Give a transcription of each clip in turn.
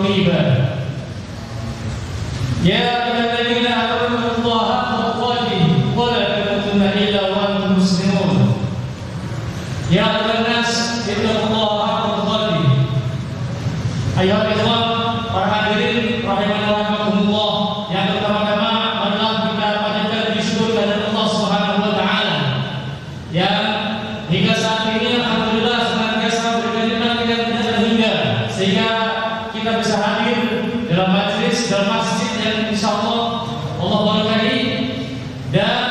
رقيبا يا أيها الذين آمنوا اتقوا الله حق تقاته ولا تموتن إلا وأنتم مسلمون يا أيها الناس اتقوا الله حق تقاته. Ayuhal ikhwan, para hadirin rahimanallah, yang pertama-tama marilah kita panjatkan puji syukur kepada Allah Subhanahu wa taala yang hingga saat ini alhamdulillah senantiasa memberikan nikmat yang tidak terhingga sehingga kita bisa hadir dalam masjid yang insyaallah Allah berkahi, dan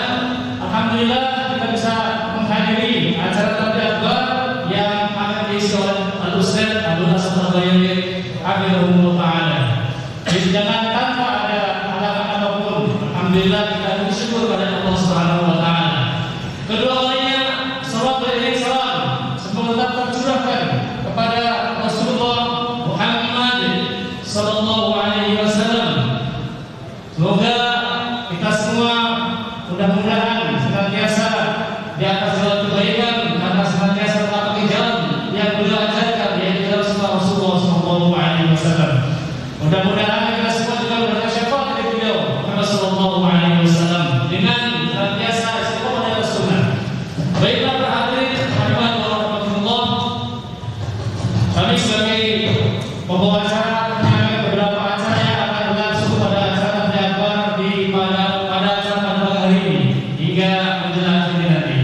alhamdulillah kita bisa menghadiri acara tabligh akbar yang akan diisi oleh Al-Ustaz Abdul Hasan Al-Bayani Hafizahullah Ta'ala. Jadi jangan tanpa ada halangan apapun, alhamdulillah kita bersyukur kepada Allah Subhanahu wa taala. Kedua kalinya salawat dan salam semoga tetap tercurahkan kepada Rasulullah Muhammad sallallahu alaihi wasallam. Semoga kita semua mudah-mudahan senantiasa di atas jalan kebaikan, karena senantiasa mengikuti jalan yang beliau ajarkan, yaitu jalan sunnah Rasulullah sallallahu alaihi wasallam. Mudah-mudahan kita semua juga mendapat syafaat dari beliau Muhammad sallallahu alaihi wasallam dengan senantiasa istiqomah di atas sunnah. Baiklah para hadirin rahimahullah, kami sebagai pembawa acara akan beberapa acara yang akan berlangsung pada acara tabligh akbar pada acara pada hari ini hingga menjelang akhir nanti.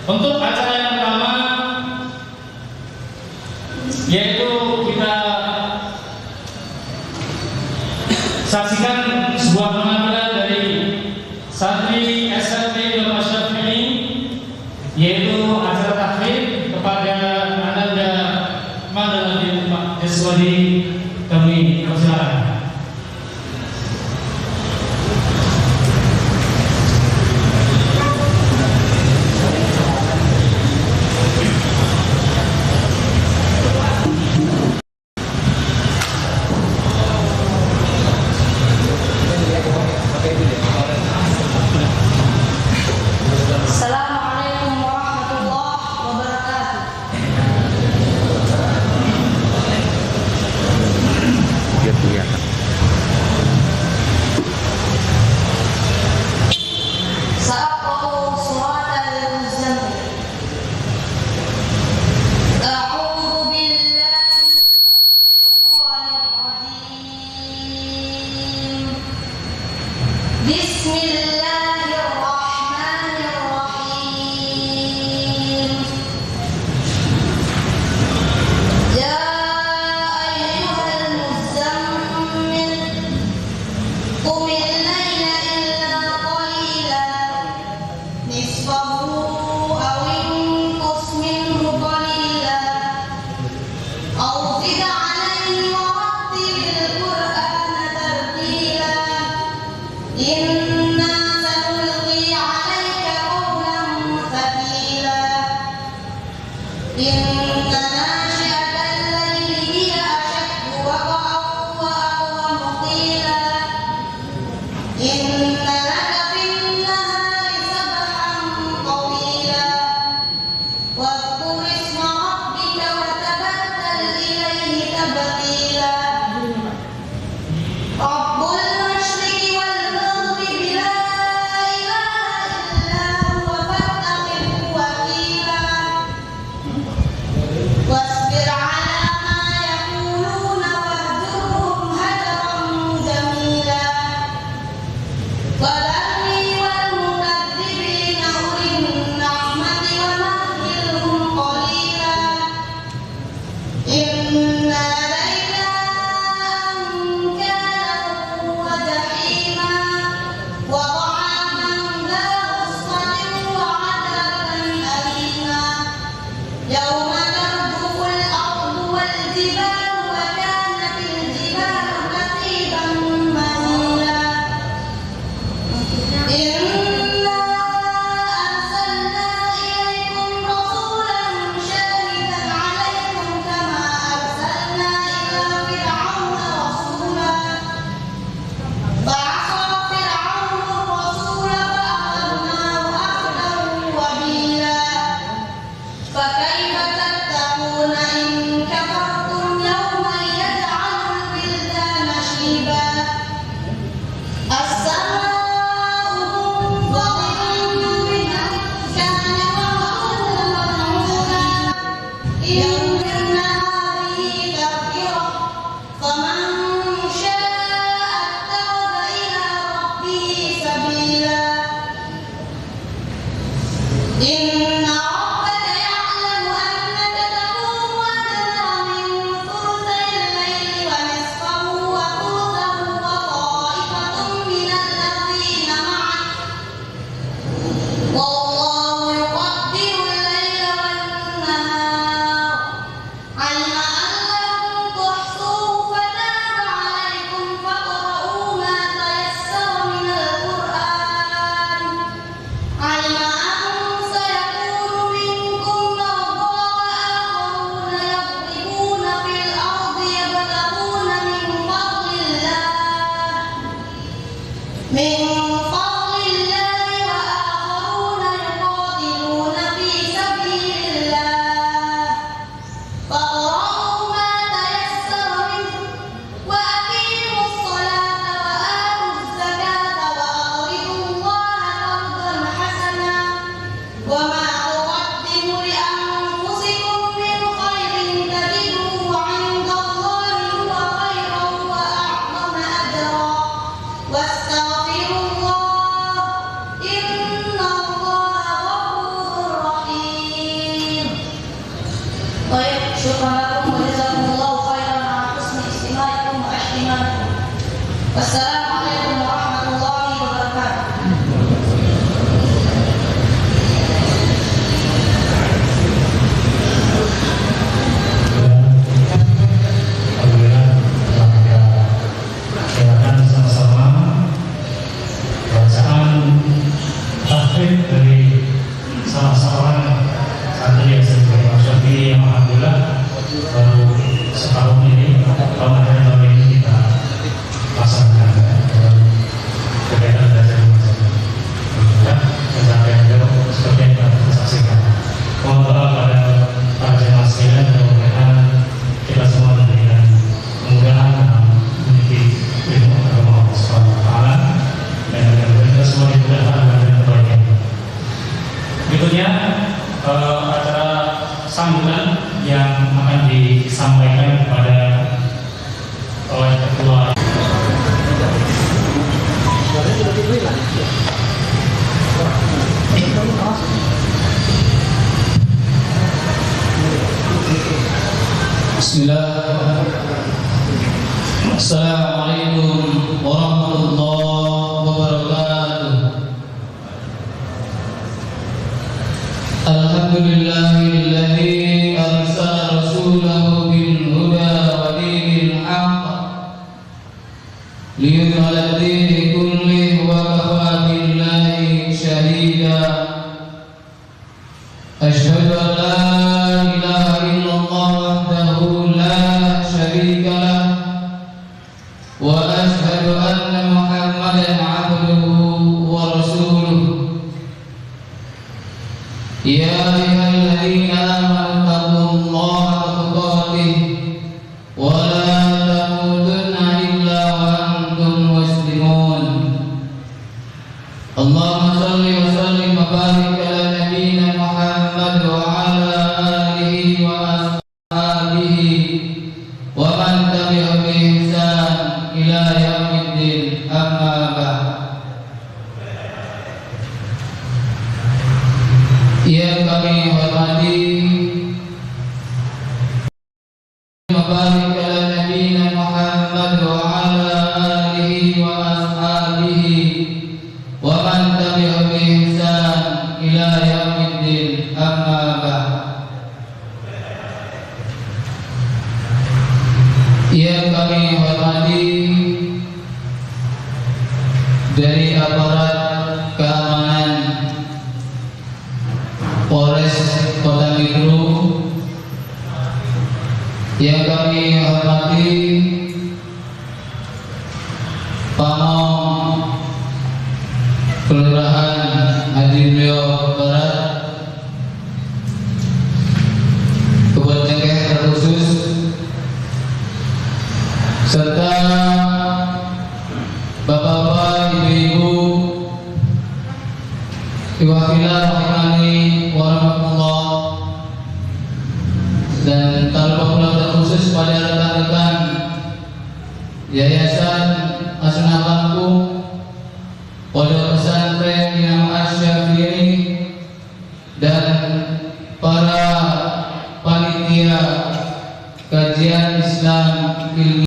Untuk acara yang pertama yaitu kita saksikan sebuah penampilan dari santri SMP Imam Asy-Syafi'i, yaitu acara tahlil kepada Ananda Madaladdin Iswadi. Kami persilakan. Assalamualaikum warahmatullahi wabarakatuh. Sa'aqra'u suratal muzammil. A'udzu billahi minasyaitonir rajim. Bismillahirrahmanirrahim. Ya ayyuhal muzammil qumil laila illa qalilan nisfahu aw inqus minhu qalilan aw zid 'alayhi wa rattilil qur'ana tartila. Inna sanulqi 'alaika qawlan thaqila. Inna nashi'atal layli hiya ashaddu waqa'an wa aqwamu qila. Inna laka fin nahari sabhan tawila. Wadhkur isma rabbika wa tabattal ilayhi tabtila. Wassalamualaikum warahmatullahi wabarakatuh. Alhamdulillah telah kita silakan sama-sama bacaan tahfidz dari salah seorang santri yang sedang Syafi'i yang alhamdulillah baru setahun ini tahun ini kita laksanakan dalam kegiatan belajar mengajar. Alhamdulillah pencapaian beliau seperti yang kita saksikan. Mohon doa pada para jemaah sekalian dan mudah-mudahan kita semua diberikan kemudahan dalam meniti ilmu agama Allah Subhanahu wa taala dan mudah-mudahan kita semua dimudahkan dengan kebaikan. Berikutnya acara sambutan yang akan disampaikan kepada oleh ketua. Bismillah. Assalamualaikum warahmatullahi wabarakatuh. Alhamdulillahilladzi arsala rasulahu bil huda wa dinil haqq liyudhhira ad-din kullihi wa kafa billahi shahida. Asyhadu an la ilaha illallah wahdahu la syarika lah wa asyhadu anna Muhammadan abduhu wa rasuluh. Ya ayyuhalladzina amanu taqullaha haqqa tuqatih wa la tamutunna illa wa antum muslimun. Allahumma shalli wa sallim wa barik ala nabiyyina Muhammad wa ala alihi wa ashabihi wa man tabi'ahum bi ihsan ila yaumiddin, amma ba'd. Yang kami hormati, mabarik ala nabiyyina Muhammad wa ala alihi wa ashabihi wa man tabi'ahum bi ihsan ila yaumiddin, amma ba'd. Yang kami hormati dari aparat keamanan Polres Kota Mikro, yang kami hormati Pamong Kelurahan Haji Mulyo Barat, Kebun Cengkeh terkhusus, serta bapak-bapak, ibu-ibu, ikhwatilah rahimani warahmatullah, dan tanpa pula terkhusus pada rekan-rekan Yayasan Asnah Lampung, Pondok Pesantren Imam Asy-Syafi'i, dan para panitia kajian Islam ilmiah.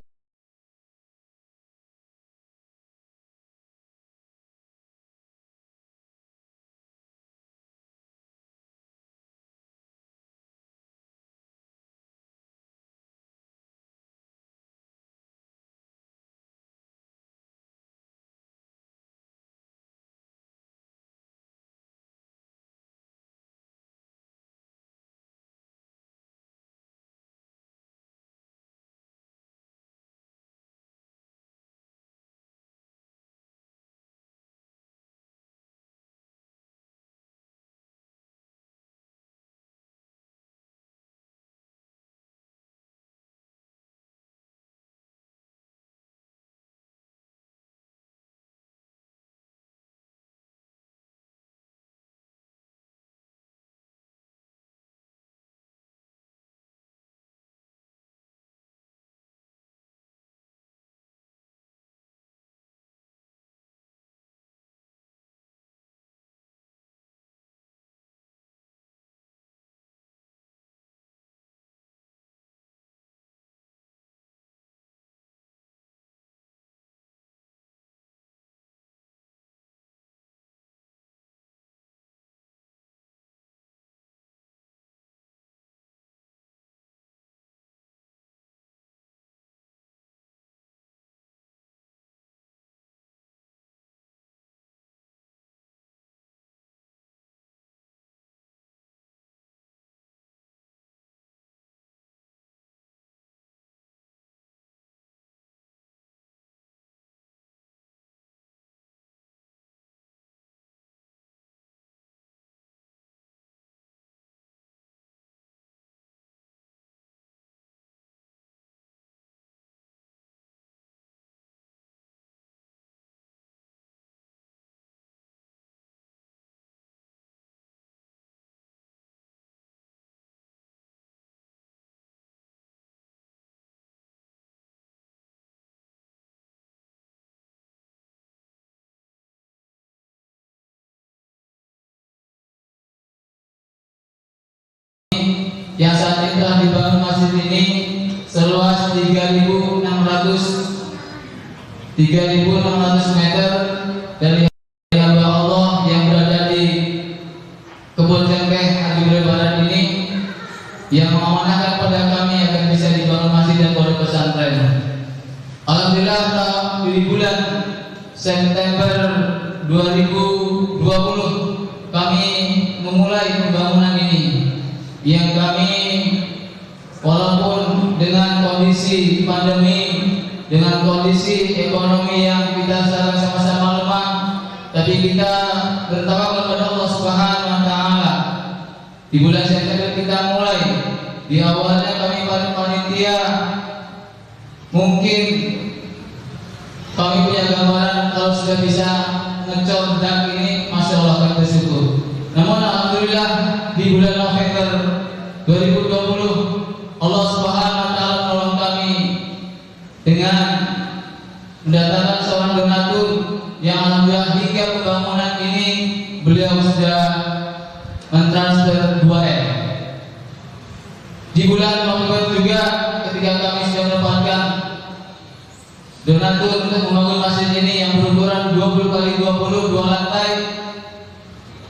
yang saat ini telah dibangun masjid ini seluas 3.600 meter dari hamba Allah yang berada di Kebun Cengkeh Arjuna Barat ini, yang mengamanahkan pada kami agar bisa dibangun masjid dan pondok pesantren. Alhamdulillah di bulan September 2020 kami memulai pembangunan ini, yang kami walaupun dengan kondisi pandemi, dengan kondisi ekonomi yang kita sama-sama lemah, tapi kita bertawakal kepada Allah Subhanahu wa taala. Di bulan September kita mulai. Di awalnya kami panitia, mungkin kami punya gambaran kalau sudah bisa ngecor dan ini, masya Allah kami bersyukur. Namun alhamdulillah di bulan November 2020 Allah Subhanahu wa taala menolong kami dengan mendatangkan seorang donatur yang alhamdulillah hingga pembangunan ini beliau sudah mentransfer 2M. Di bulan November juga ketika kami sudah mendapatkan donatur untuk membangun masjid ini yang berukuran 20 kali 20 2 lantai,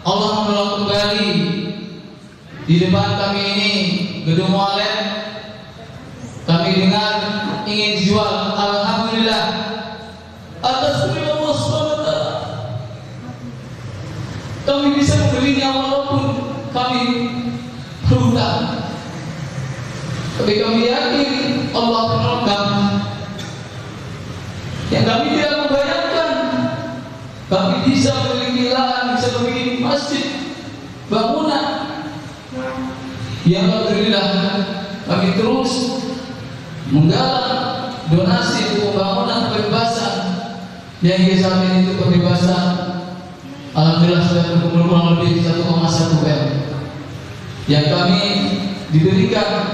Allah menolong kembali di depan kami ini gedung mualaf. Kami dengar ingin dijual, alhamdulillah atas perintah Allah SWT kami bisa membelinya walaupun kami berhutang. Tapi kami yakin Allah menolong kami. Yang kami tidak membayangkan kami bisa memiliki lahan, bisa memiliki masjid, bangunan. Yang alhamdulillah kami terus menggalang donasi untuk pembangunan kebebasan yang hingga saat ini itu kebebasan alhamdulillah sudah berkumpul kurang lebih 1,1 M yang kami diberikan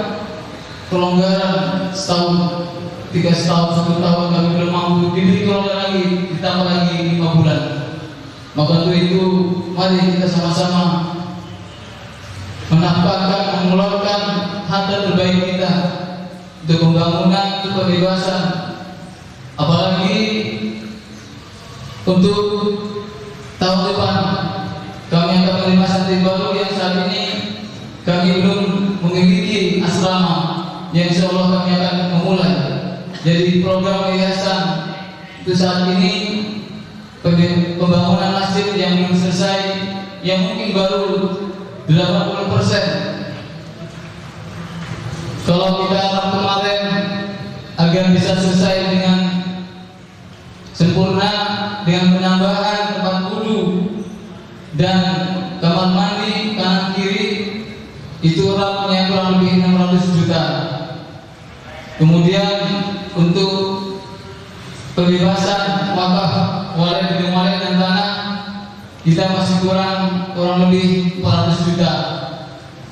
kelonggaran setahun, 3 tahun, 1 tahun kami belum mampu, diberi kelonggaran lagi, ditambah lagi 5 bulan. Maka untuk itu mari kita sama-sama menafkahkan, mengeluarkan harta terbaik kita untuk pembangunan, untuk kebebasan. Apalagi untuk tahun depan kami akan menerima santri baru yang saat ini kami belum memiliki asrama, yang insya Allah kami akan memulai. Jadi program yayasan itu saat ini pembangunan masjid yang belum selesai, yang mungkin baru 80%. Kalau kita kemarin agar bisa selesai dengan sempurna dengan penambahan tempat wudu dan kamar mandi kanan kiri, itu rapnya kurang lebih 600 juta. Kemudian untuk pembebasan wakaf walet gedung walet dan tanah kita masih kurang lebih 400 juta.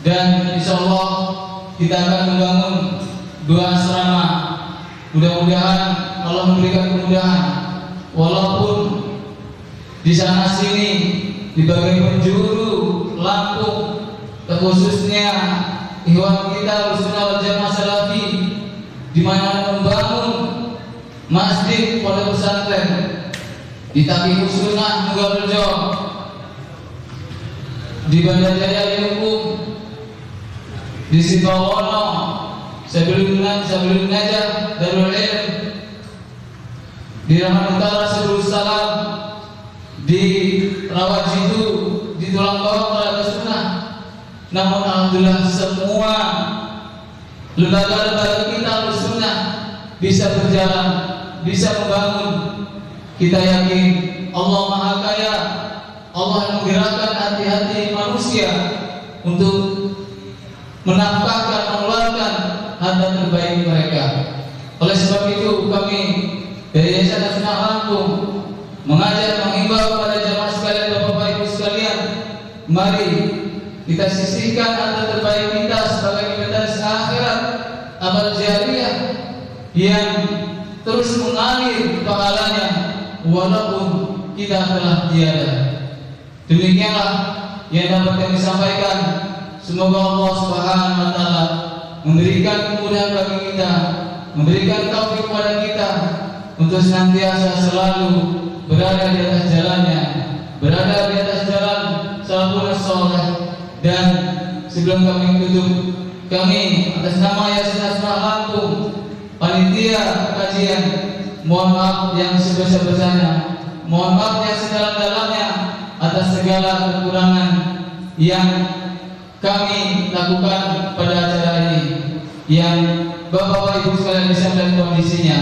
Dan insya Allah kita akan membangun 2 asrama. Mudah-mudahan Allah memberikan kemudahan. Walaupun di sana sini di bagian penjuru Lampung, khususnya ikhwan kita Sunnah wal Jamaah Salafi, di mana membangun masjid pondok pesantren di Taqiqus Sunnah Mugarejo, di Banda Jaya Hukum, di Sibawono, sebelum Najah Darul Ilm, di Rahmat Utara Sebelum Salam, di Rawajidu, di Tulang Bawang Telaga Sunnah. Namun alhamdulillah semua lembaga-lembaga kita Sunnah bisa berjalan, bisa membangun. Kita yakin Allah Maha Kaya, Allah menggerakkan hati-hati manusia untuk menafkahkan, mengeluarkan harta terbaik mereka. Oleh sebab itu kami dari Yayasan Sunnah Lampung mengajak, mengimbau kepada jamaah sekalian, Bapak Ibu sekalian, mari kita sisihkan harta terbaik kita sebagai inventaris akhirat, amal jariah yang terus mengalir pahalanya walaupun kita telah tiada. Demikianlah yang dapat kami sampaikan. semoga Allah Subhanahu wa taala memberikan kemudahan bagi kita, memberikan taufik kepada kita untuk senantiasa selalu berada di atas jalannya, berada di atas jalan salafus saleh. Dan sebelum kami tutup, kami atas nama Yayasan Asma Lampung, panitia kajian, mohon maaf yang sebesar-besarnya, mohon maaf yang sedalam-dalamnya atas segala kekurangan yang kami lakukan pada acara ini, yang Bapak Ibu sekalian bisa melihat kondisinya.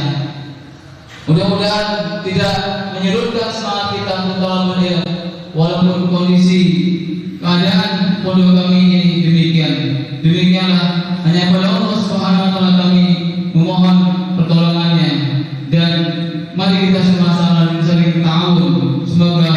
Mudah-mudahan tidak menyurutkan semangat kita untuk talabul ilm, walaupun kondisi keadaan pondok kami ini demikian. Demikianlah, hanya pada Allah Subhanahu wa taala kami memohon pertolongannya. Dan mari kita sama-sama saling ta'awun. Semoga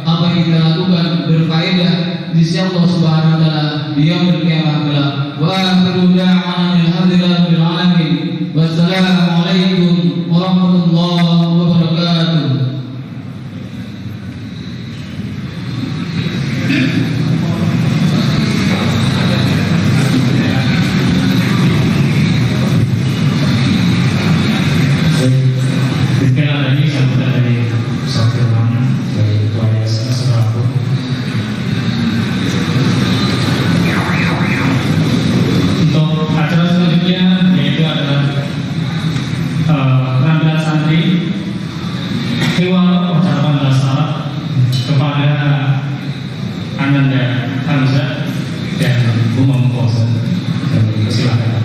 apa yang kita lakukan berfaedah di sisi Allah Subhanahu wa taala di yaumil qiyamah kelak. Wa akhiru da'wana alhamdulillahirabbil alamin. Wassalamu alaikum warahmatullahi wabarakatuh. Demikianlah tadi sambutan dari Ustaz Firman dari Ketua Yayasan Asma Lampung. Untuk acara selanjutnya yaitu adalah penampilan santri keluar ucapan basmalah kepada Ananda Hamzah dan Bu Mengkosa. Silakan.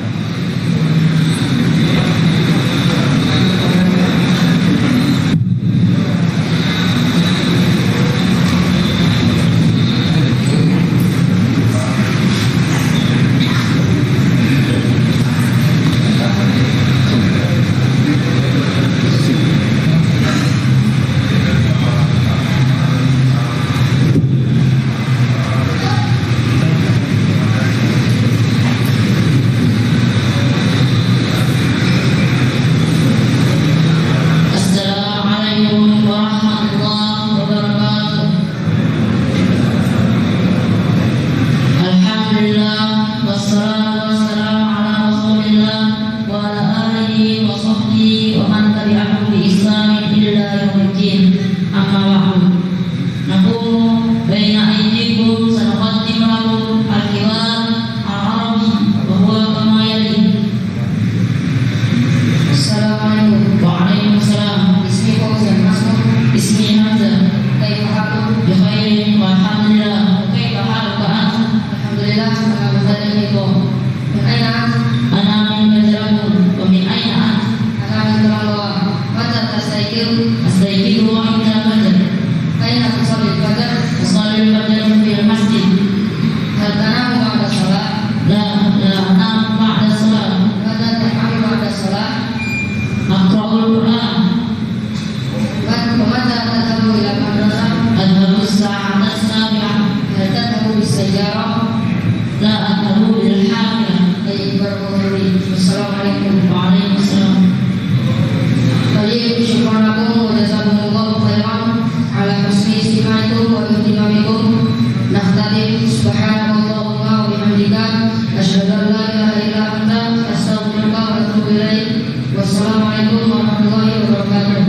Wassalamualaikum warahmatullahi wabarakatuh.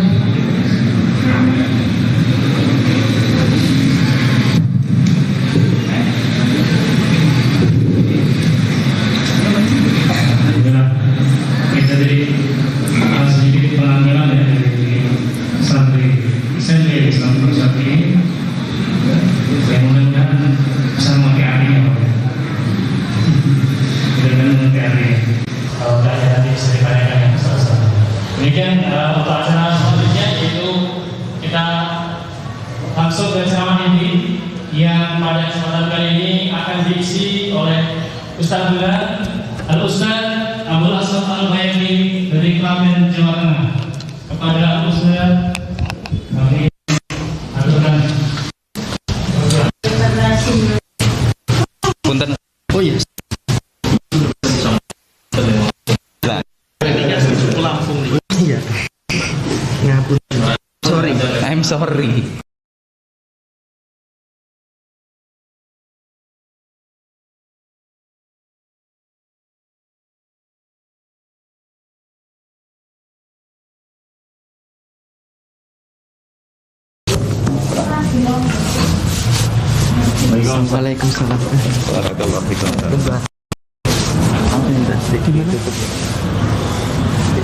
Sedikit penampilan ya dari santri santri ini yang mudah-mudahan bisa memakai artinya, mudah-mudahan memakai artinya. Kalau tidak ya nanti bisa ditanyakan yang besar-besar. Demikian untuk acara selanjutnya, yaitu kita langsung ke ceramah inti yang pada kesempatan kali ini akan diisi oleh Ustaz Abdullah Al-Ustaz Abdul Asad Al-Bayaki dari Klaten, Jawa Tengah. Kepada Ustaz kami aturkan. Punten. Oh iya. Iya. Ngapun. Sorry. I'm sorry. Waalaikumsalam. Barakallahu fikum. Di mana?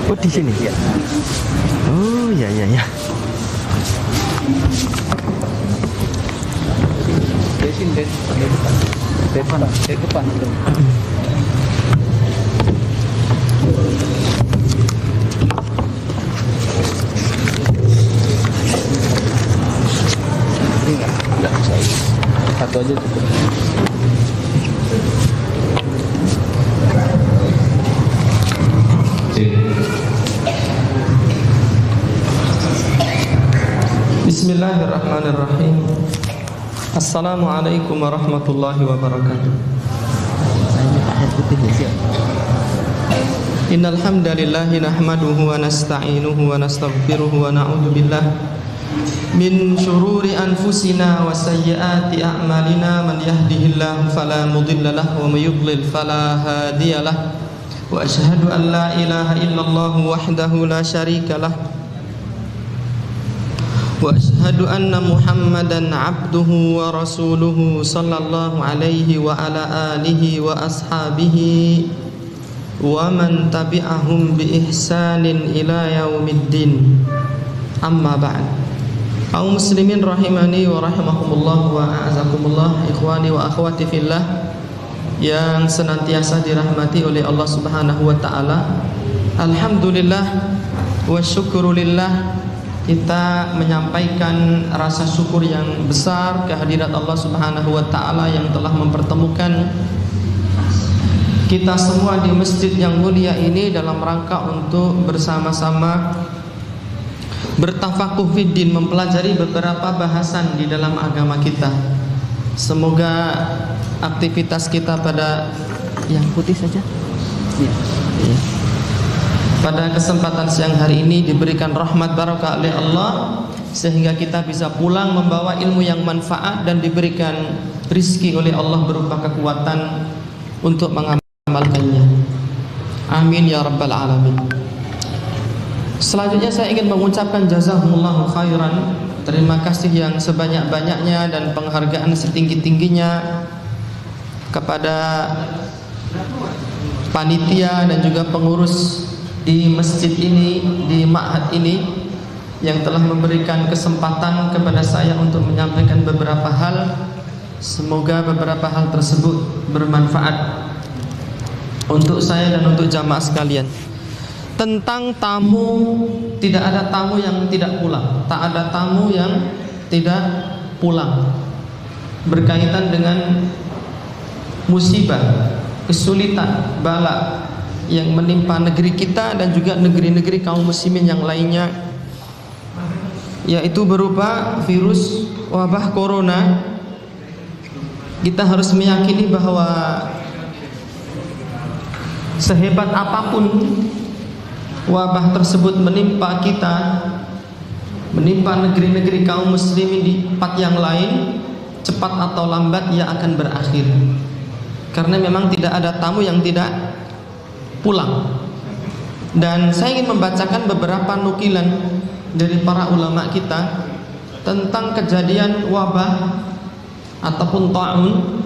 Oh, di sini. Oh, ya. Depan. Satu aja cukup. Bismillahirrahmanirrahim. Assalamualaikum warahmatullahi wabarakatuh. Innal hamdalillahi nahmaduhu wa nasta'inuhu wa nastaghfiruhu wa na'udzu billah min syururi anfusina wa sayyiati a'malina. Man yahdihillahu fala mudilla lahu wa may yudlil fala hadiyalah. Wa asyhadu an la ilaha illallah wahdahu la syarika lah. Wa asyhadu anna Muhammadan abduhu wa rasuluhu sallallahu alaihi wa ala alihi wa ashabihi wa man tabi'ahum bi ihsanin ila yaumiddin. Amma ba'd. Kaum muslimin rahimani wa rahimakumullah wa a'azakumullah, ikhwani wa akhwati fillah yang senantiasa dirahmati oleh Allah Subhanahu wa taala. Alhamdulillah wa syukurulillah, kita menyampaikan rasa syukur yang besar kehadirat Allah Subhanahu wa taala yang telah mempertemukan kita semua di masjid yang mulia ini dalam rangka untuk bersama-sama bertafakuh fiddin, mempelajari beberapa bahasan di dalam agama kita. Semoga aktivitas kita pada yang putih saja. Ya. Pada kesempatan siang hari ini diberikan rahmat barakah oleh Allah sehingga kita bisa pulang membawa ilmu yang manfaat dan diberikan rizki oleh Allah berupa kekuatan untuk mengamalkannya. Amin ya rabbal alamin. Selanjutnya saya ingin mengucapkan jazakumullahu khairan, terima kasih yang sebanyak-banyaknya dan penghargaan setinggi-tingginya kepada panitia dan juga pengurus di masjid ini, di ma'had ini, yang telah memberikan kesempatan kepada saya untuk menyampaikan beberapa hal. Semoga beberapa hal tersebut bermanfaat untuk saya dan untuk jamaah sekalian. Tentang tamu, tidak ada tamu yang tidak pulang, tak ada tamu yang tidak pulang. Berkaitan dengan musibah, kesulitan, bala yang menimpa negeri kita dan juga negeri-negeri kaum muslimin yang lainnya, yaitu berupa virus wabah corona. Kita harus meyakini bahwa sehebat apapun wabah tersebut menimpa kita, menimpa negeri-negeri kaum muslimin di tempat yang lain, cepat atau lambat ia akan berakhir. Karena memang tidak ada tamu yang tidak pulang. Dan saya ingin membacakan beberapa nukilan dari para ulama kita tentang kejadian wabah ataupun ta'un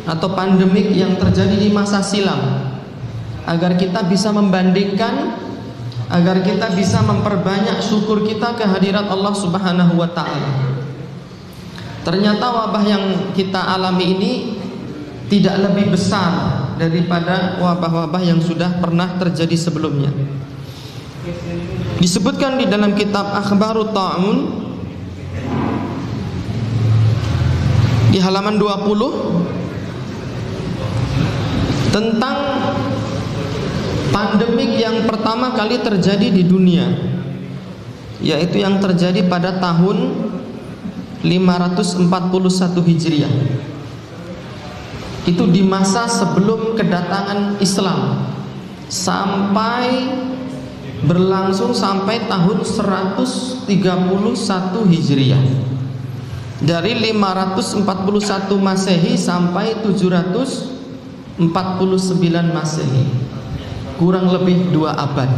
atau pandemik yang terjadi di masa silam, agar kita bisa membandingkan, agar kita bisa memperbanyak syukur kita kehadirat Allah Subhanahu wa taala. Ternyata wabah yang kita alami ini tidak lebih besar daripada wabah-wabah yang sudah pernah terjadi sebelumnya. Disebutkan di dalam kitab Akhbarut Ta'un di halaman 20 tentang pandemik yang pertama kali terjadi di dunia, yaitu yang terjadi pada tahun 541 Hijriah. Itu di masa sebelum kedatangan Islam, sampai berlangsung sampai tahun 131 Hijriah. Dari 541 Masehi sampai 749 Masehi, kurang lebih 2 abad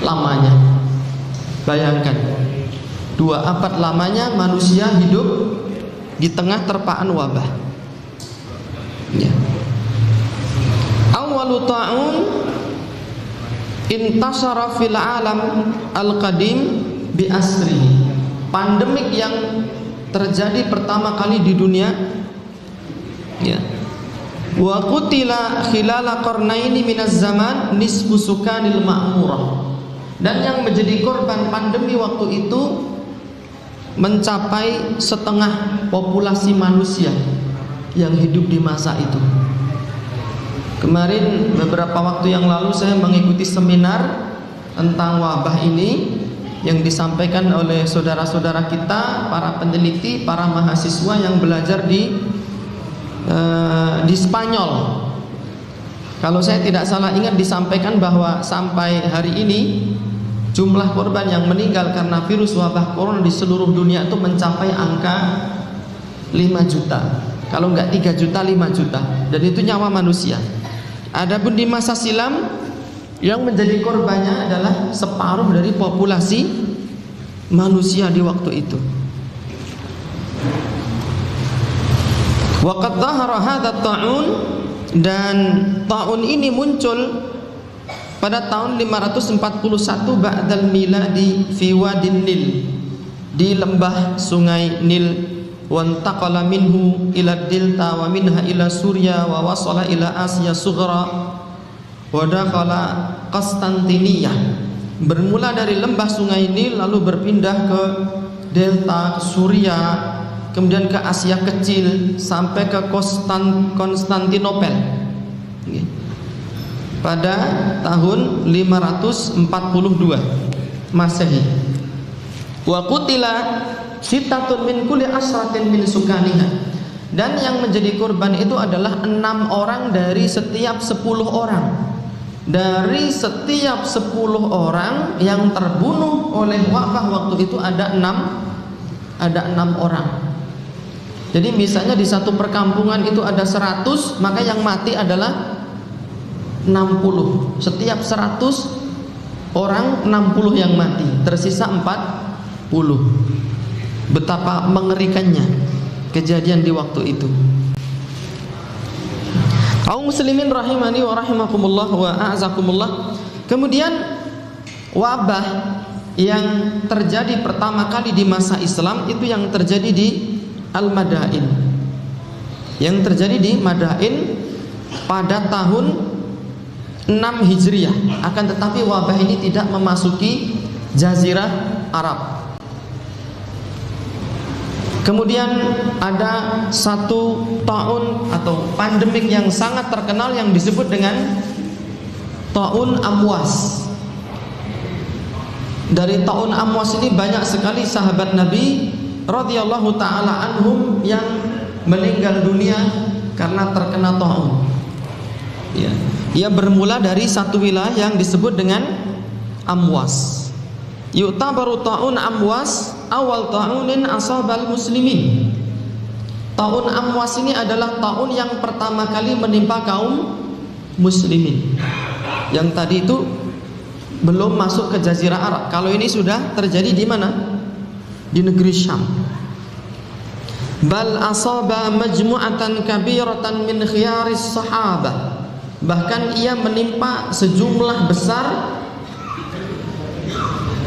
lamanya. Bayangkan, 2 abad lamanya manusia hidup di tengah terpaan wabah. Ya. Awwalu ta'un intasara fil alam al-qadim bi asri. Pandemik yang terjadi pertama kali di dunia, ya. Wa qutila khilala qarnaini minaz zaman nisfu sukanil ma'murah. Dan yang menjadi korban pandemi waktu itu mencapai setengah populasi manusia yang hidup di masa itu. Kemarin beberapa waktu yang lalu saya mengikuti seminar tentang wabah ini yang disampaikan oleh saudara-saudara kita, para peneliti, para mahasiswa yang belajar di Spanyol. Kalau saya tidak salah ingat disampaikan bahwa sampai hari ini jumlah korban yang meninggal karena virus wabah corona di seluruh dunia itu mencapai angka 5 juta. Kalau enggak 3 juta, 5 juta. Dan itu nyawa manusia. Adapun di masa silam yang menjadi korbannya adalah separuh dari populasi manusia di waktu itu. Wa qad dhahara hadha at-ta'un, dan ta'un ini muncul pada tahun 541 ba'dal miladi fi wadin Nil, di lembah sungai Nil, wa intaqala minhu ila delta wa minha ila Surya wa wasala ila Asia Sughra wa dakhala Konstantiniyah. Bermula dari lembah sungai Nil lalu berpindah ke delta, ke Suria, kemudian ke Asia Kecil sampai ke Konstantinopel pada tahun 542 Masehi. Wa qutila sittatun min kulli asratin min sukaniha, dan yang menjadi korban itu adalah 6 orang dari setiap 10 orang. Dari setiap 10 orang yang terbunuh oleh wabah waktu itu ada 6 orang. Jadi misalnya di satu perkampungan itu ada 100, maka yang mati adalah 60. Setiap 100 orang 60 yang mati, tersisa 40. Betapa mengerikannya kejadian di waktu itu. Kaum muslimin rahimani wa rahimakumullah wa a'azakumullah. Kemudian wabah yang terjadi pertama kali di masa Islam itu yang terjadi di Al-Madain. Yang terjadi di Madain pada tahun 6 Hijriah. Akan tetapi wabah ini tidak memasuki Jazirah Arab. Kemudian ada satu taun atau pandemik yang sangat terkenal yang disebut dengan taun Amwas. Dari taun Amwas ini banyak sekali sahabat Nabi radhiyallahu taala anhum yang meninggal dunia karena terkena taun. Ya. Ia bermula dari satu wilayah yang disebut dengan Amwas. Yu'tabaru ta'un Amwas awal ta'unin asabal muslimin. Ta'un Amwas ini adalah ta'un yang pertama kali menimpa kaum muslimin. Yang tadi itu belum masuk ke Jazirah Arab. Kalau ini sudah terjadi di mana? Di negeri Syam. Bal asaba majmu'atan kabiratan min khiyaris sahabah. Bahkan ia menimpa sejumlah besar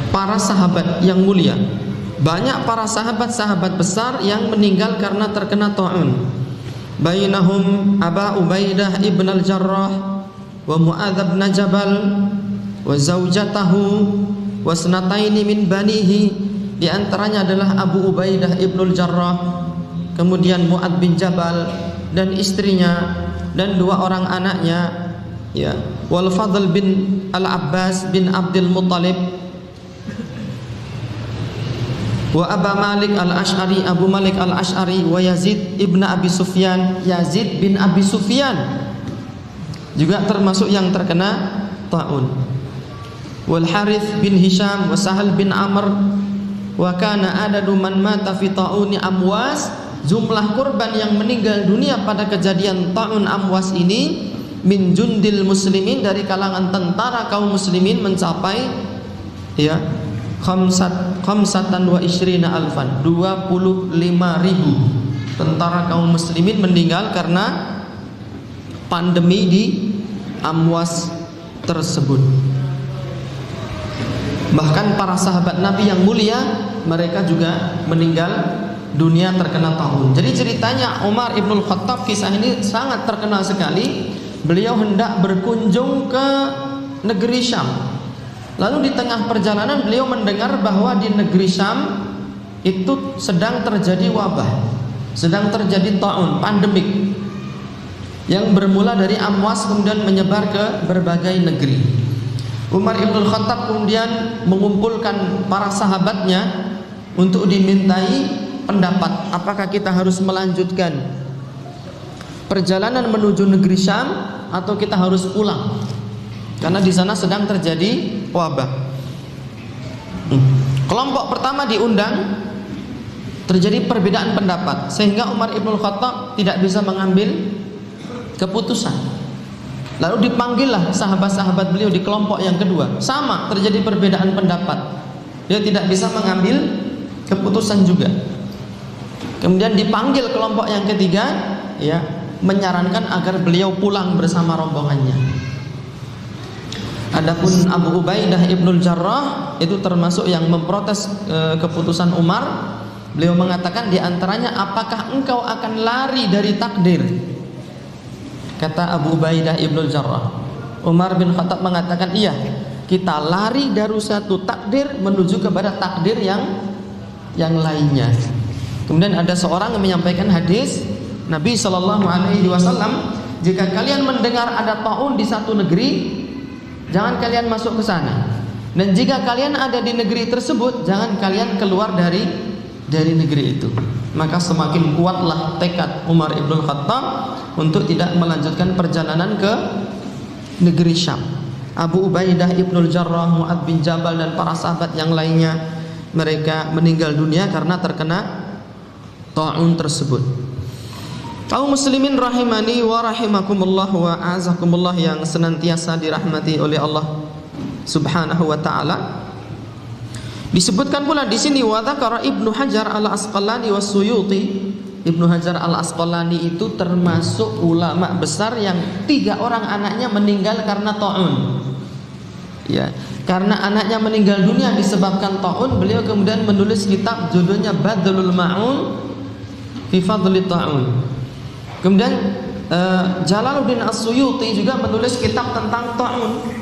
para sahabat yang mulia. Banyak para sahabat-sahabat besar yang meninggal karena terkena ta'un. Bainahum Aba Ubaidah ibn al-Jarrah wa Mu'adz bin Jabal wa zaujatahu wa sanataini min banihi. Di antaranya adalah Abu Ubaidah ibn al-Jarrah, kemudian Mu'adz bin Jabal dan istrinya dan 2 orang anaknya, ya, wal Fadl bin Al-Abbas bin Abdul Muttalib wa Aba Malik Al-Ash'ari, Abu Malik Al-Ash'ari wa Yazid ibn Abi Sufyan. Yazid bin Abi Sufyan juga termasuk yang terkena ta'un. Wal Harith bin Hisham wa Sahal bin Amr wa kana adadu man mata fi ta'uni Amwas. Jumlah korban yang meninggal dunia pada kejadian ta'un Amwas ini min jundil muslimin, dari kalangan tentara kaum muslimin, mencapai ya khamsatan wa ishrina alfan, 25.000 tentara kaum muslimin meninggal karena pandemi di Amwas tersebut. Bahkan para sahabat Nabi yang mulia, mereka juga meninggal dunia terkena taun. Jadi ceritanya Umar Ibnul Khattab, kisah ini sangat terkenal sekali. Beliau hendak berkunjung ke negeri Syam. Lalu di tengah perjalanan beliau mendengar bahwa di negeri Syam itu sedang terjadi wabah, sedang terjadi taun, pandemik yang bermula dari Amwas kemudian menyebar ke berbagai negeri. Umar Ibn Khattab kemudian mengumpulkan para sahabatnya untuk dimintai pendapat, apakah kita harus melanjutkan perjalanan menuju negeri Syam atau kita harus pulang karena di sana sedang terjadi wabah. Kelompok pertama diundang, terjadi perbedaan pendapat sehingga Umar Ibn Khattab tidak bisa mengambil keputusan. Lalu dipanggillah sahabat-sahabat beliau di kelompok yang kedua, sama terjadi perbedaan pendapat, dia tidak bisa mengambil keputusan juga. Kemudian dipanggil kelompok yang ketiga, ya, menyarankan agar beliau pulang bersama rombongannya. Adapun Abu Ubaidah Ibnul Jarrah itu termasuk yang memprotes keputusan Umar. Beliau mengatakan di antaranya, apakah engkau akan lari dari takdir? Kata Abu Ubaidah Ibnul Jarrah. Umar bin Khattab mengatakan, iya, kita lari dari satu takdir menuju kepada takdir yang lainnya. Kemudian ada seorang yang menyampaikan hadis Nabi SAW, jika kalian mendengar ada taun di satu negeri, jangan kalian masuk ke sana. Dan jika kalian ada di negeri tersebut, jangan kalian keluar dari negeri itu. Maka semakin kuatlah tekad Umar Ibn Khattab untuk tidak melanjutkan perjalanan ke negeri Syam. Abu Ubaidah Ibnul Jarrah, Mu'ad bin Jabal dan para sahabat yang lainnya, mereka meninggal dunia karena terkena ta'un tersebut. Kaum muslimin rahimani wa rahimakumullah wa a'azakumullah yang senantiasa dirahmati oleh Allah Subhanahu wa taala. Disebutkan pula di sini wa dzakara Ibnu Hajar Al-Asqalani was Suyuti. Ibnu Hajar Al-Asqalani itu termasuk ulama besar yang 3 orang anaknya meninggal karena taun. Ya, karena anaknya meninggal dunia disebabkan taun, beliau kemudian menulis kitab judulnya Badlul Ma'un fi Fadli Ta'un. Kemudian Jalaluddin As-Suyuti juga menulis kitab tentang taun.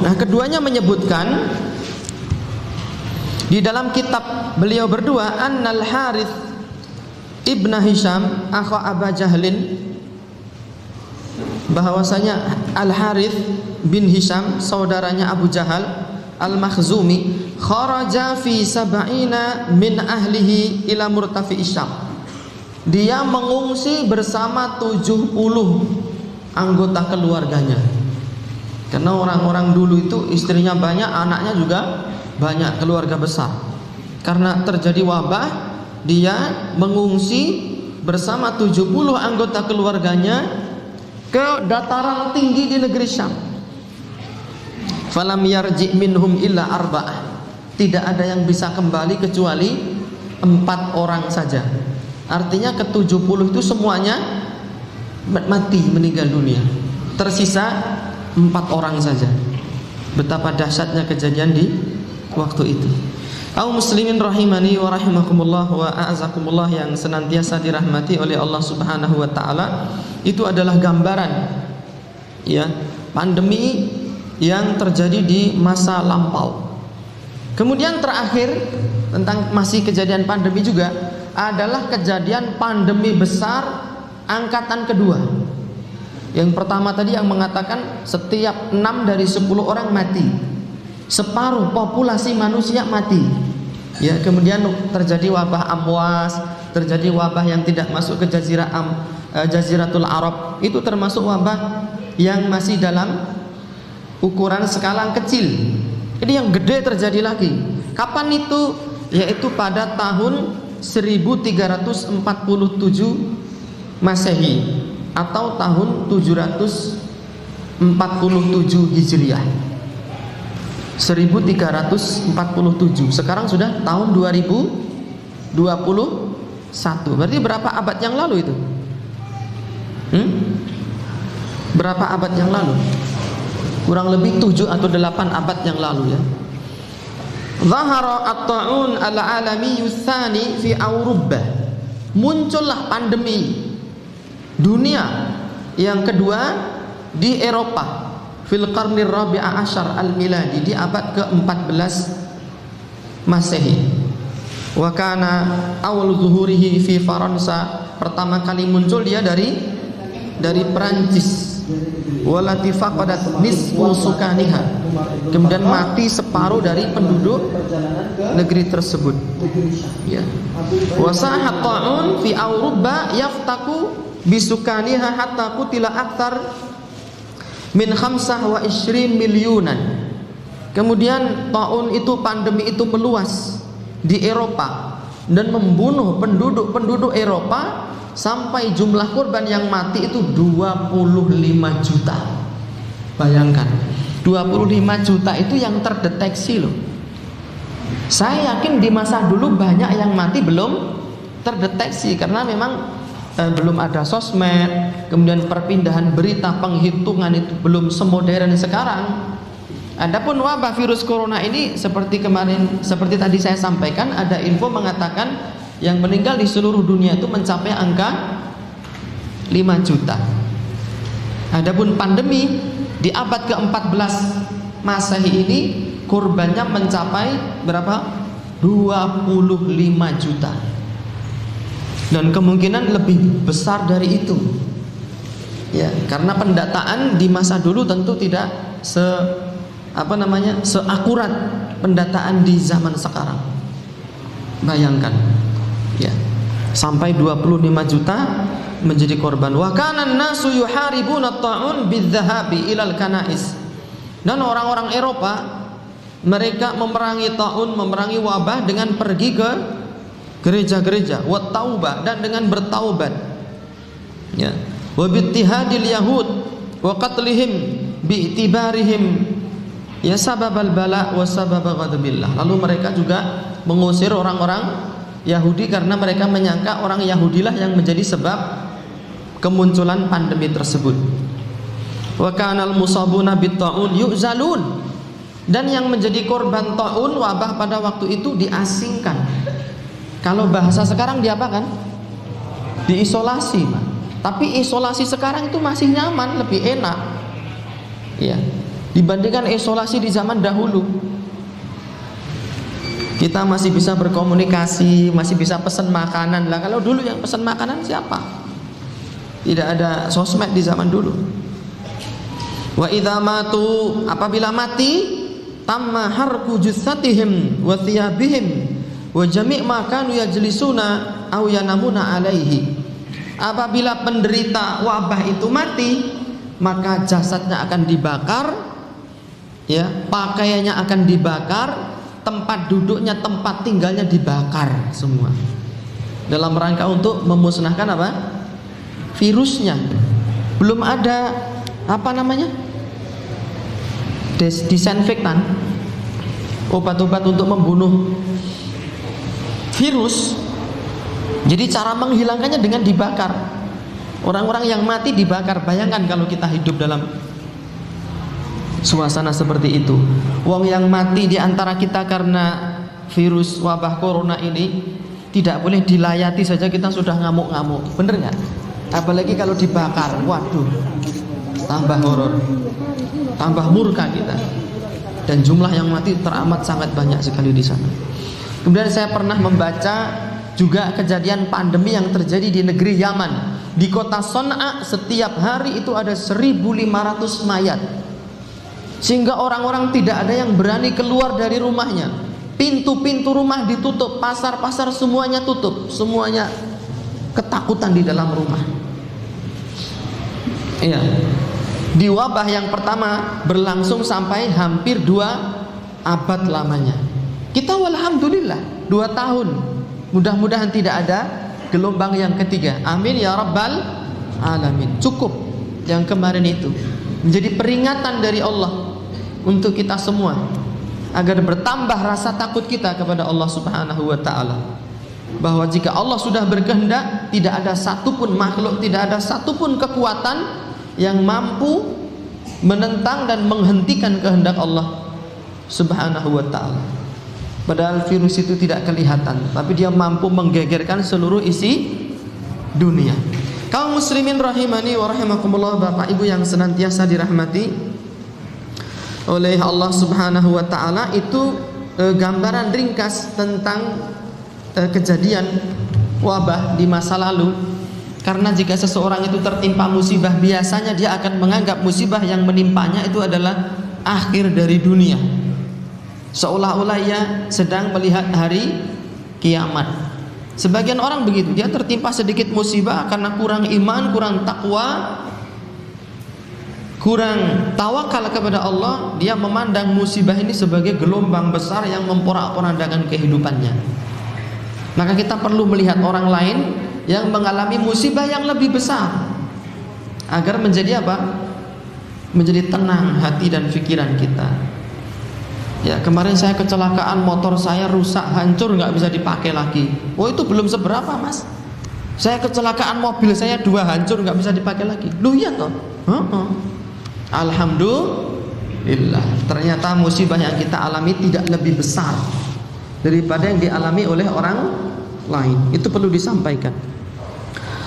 Nah, keduanya menyebutkan di dalam kitab beliau berdua, Annal Harith Ibn Hisham akha Aba Jahlin, bahwasanya Al Harith bin Hisham saudaranya Abu Jahal Al-Makhzumi kharaja fi sab'ina min ahlihi ila murtafi Syam. Dia mengungsi bersama 70 anggota keluarganya. Karena orang-orang dulu itu istrinya banyak, anaknya juga banyak, keluarga besar. Karena terjadi wabah, dia mengungsi bersama 70 anggota keluarganya ke dataran tinggi di negeri Syam. Falam yarji' minhum illa arba'ah. Tidak ada yang bisa kembali kecuali 4 orang saja. Artinya ke-70 itu semuanya mati, meninggal dunia. Tersisa 4 orang saja. Betapa dahsyatnya kejadian di waktu itu. Kaum muslimin rahimani wa rahimakumullah wa a'azakumullah yang senantiasa dirahmati oleh Allah Subhanahu wa taala, itu adalah gambaran ya pandemi yang terjadi di masa lampau. Kemudian terakhir tentang masih kejadian pandemi juga adalah kejadian pandemi besar angkatan kedua. Yang pertama tadi yang mengatakan setiap 6 dari 10 orang mati, separuh populasi manusia mati. Ya, kemudian terjadi wabah Amwas, terjadi wabah yang tidak masuk ke Jaziratul Arab. Itu termasuk wabah yang masih dalam ukuran skala kecil. Ini yang gede terjadi lagi. Kapan itu? Yaitu pada tahun 1347 Masehi atau tahun 747 Hijriah. 1347. Sekarang sudah tahun 2021. 21. Berarti berapa abad yang lalu itu? Berapa abad yang lalu? Kurang lebih 7 atau 8 abad yang lalu ya. Zahara at-ta'un al-alami tsani fi Eropa. Muncullah pandemi dunia yang kedua di Eropa fil qarnir rabi'a asyar al-miladi, di abad ke-14 Masehi. Wa kana awal zuhurihi fi Faransa. Pertama kali muncul dia dari Perancis. Walati faqadat nisfu sukaniha. Kemudian mati separuh dari penduduk negeri tersebut. Ya. Wa sahat ta'un fi Eropa yaftaku bisukaniha hatta qutila akthar min 25 milyunan. Kemudian taun itu, pandemi itu meluas di Eropa dan membunuh penduduk Eropa sampai jumlah korban yang mati itu 25 juta. Bayangkan, 25 juta itu yang terdeteksi loh. Saya yakin di masa dulu banyak yang mati belum terdeteksi karena memang belum ada sosmed, kemudian perpindahan berita, penghitungan itu belum semodern sekarang. Adapun wabah virus corona ini seperti tadi saya sampaikan, ada info mengatakan yang meninggal di seluruh dunia itu mencapai angka 5 juta. Adapun pandemi di abad ke-14 Masehi ini korbannya mencapai berapa? 25 juta. Dan kemungkinan lebih besar dari itu. Ya, karena pendataan di masa dulu tentu tidak seakurat pendataan di zaman sekarang. Bayangkan. Ya. Sampai 25 juta menjadi korban. Wa kana an-nasu yuharibuna at-ta'un bidh-dhahabi ilal kanais. Dan orang-orang Eropa mereka memerangi ta'un, memerangi wabah dengan pergi ke gereja-gereja, wa taubah, dan dengan bertaubat. Ya. Wa bittihadil yahud wa qatlihim bi'tibarihim ya sababal bala wa sabab ghadabillah. Lalu mereka juga mengusir orang-orang Yahudi karena mereka menyangka orang Yahudilah yang menjadi sebab kemunculan pandemi tersebut. Wa kanal musabuna bit-ta'un yu'zalun. Dan yang menjadi korban ta'un, wabah pada waktu itu diasingkan. Kalau bahasa sekarang diapakan? Diisolasi, Pak. Tapi isolasi sekarang itu masih nyaman, lebih enak. Ya. Dibandingkan isolasi di zaman dahulu. Kita masih bisa berkomunikasi, masih bisa pesan makanan. Lah kalau dulu yang pesan makanan siapa? Tidak ada sosmed di zaman dulu. Wa idza matu, apabila mati, tamma harqu jussatihim wa thiyabihim wa jami' ma kanu yajlisuna aw yanamuna alaihi. Apabila penderita wabah itu mati, maka jasadnya akan dibakar, ya, pakaiannya akan dibakar, tempat duduknya, tempat tinggalnya dibakar semua. Dalam rangka untuk memusnahkan apa? Virusnya. Belum ada disinfektan, obat-obat untuk membunuh virus. Jadi cara menghilangkannya dengan dibakar. Orang-orang yang mati dibakar. Bayangkan kalau kita hidup dalam suasana seperti itu. Wong yang mati di antara kita karena virus wabah corona ini tidak boleh dilayati saja kita sudah ngamuk-ngamuk. Bener nggak? Apalagi kalau dibakar. Waduh, tambah horor, tambah murka kita. Dan jumlah yang mati teramat sangat banyak sekali di sana. Kemudian saya pernah membaca juga kejadian pandemi yang terjadi di negeri Yaman. Di kota Son'a setiap hari itu ada 1.500 mayat. Sehingga orang-orang tidak ada yang berani keluar dari rumahnya. Pintu-pintu rumah ditutup, pasar-pasar semuanya tutup, semuanya ketakutan di dalam rumah. Iya. Di wabah yang pertama berlangsung sampai hampir 2 abad lamanya. Kita walhamdulillah 2 tahun. Mudah-mudahan tidak ada gelombang yang ketiga. Amin ya rabbal alamin. Cukup yang kemarin itu menjadi peringatan dari Allah untuk kita semua agar bertambah rasa takut kita kepada Allah Subhanahu wa taala. bahwa jika Allah sudah berkehendak, tidak ada satupun makhluk, tidak ada satupun kekuatan yang mampu menentang dan menghentikan kehendak Allah Subhanahu wa ta'ala. Padahal virus itu tidak kelihatan, tapi dia mampu menggegerkan seluruh isi dunia. Kaum muslimin rahimani wa rahimakumullah, Bapak Ibu yang senantiasa dirahmati oleh Allah Subhanahu wa ta'ala, itu gambaran ringkas tentang kejadian wabah di masa lalu. Karena jika seseorang itu tertimpa musibah, biasanya dia akan menganggap musibah yang menimpanya itu adalah akhir dari dunia, seolah-olah ia sedang melihat hari kiamat. Sebagian orang begitu, dia tertimpa sedikit musibah karena kurang iman, kurang takwa, kurang tawakal kepada Allah, dia memandang musibah ini sebagai gelombang besar yang memporak-porandakan kehidupannya. Maka kita perlu melihat orang lain yang mengalami musibah yang lebih besar, agar menjadi apa? Menjadi tenang hati dan pikiran kita. Ya, kemarin saya kecelakaan, motor saya rusak, hancur, nggak bisa dipakai lagi. Oh, itu belum seberapa, Mas. Saya kecelakaan, mobil saya 2 hancur, nggak bisa dipakai lagi. Loh, iya toh? Alhamdulillah. Ternyata musibah yang kita alami tidak lebih besar daripada yang dialami oleh orang lain. Itu perlu disampaikan.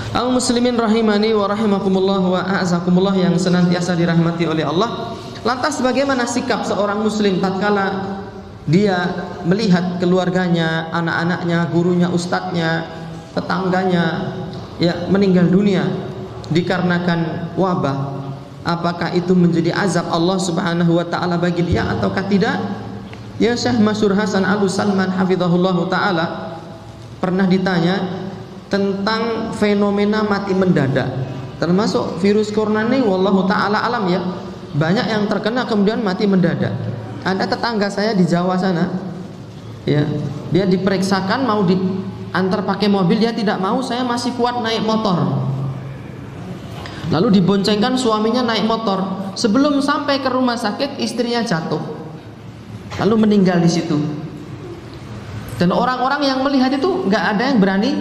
Al muslimin rahimani wa rahimakumullah wa a'azakumullah yang senantiasa dirahmati oleh Allah. Lantas bagaimana sikap seorang muslim tatkala dia melihat keluarganya, anak-anaknya, gurunya, ustadznya, tetangganya ya meninggal dunia dikarenakan wabah? Apakah itu menjadi azab Allah Subhanahu wa taala bagi dia ataukah tidak? Ya, Syekh Masyhur Hasan Al-Salman hafizahullahu taala pernah ditanya tentang fenomena mati mendadak, termasuk virus corona ini, wallahu taala alam ya, banyak yang terkena kemudian mati mendadak. Ada tetangga saya di Jawa sana, ya, dia diperiksakan mau diantar pakai mobil, dia tidak mau, saya masih kuat naik motor. Lalu diboncengkan suaminya naik motor. Sebelum sampai ke rumah sakit, istrinya jatuh, lalu meninggal di situ. Dan orang-orang yang melihat itu nggak ada yang berani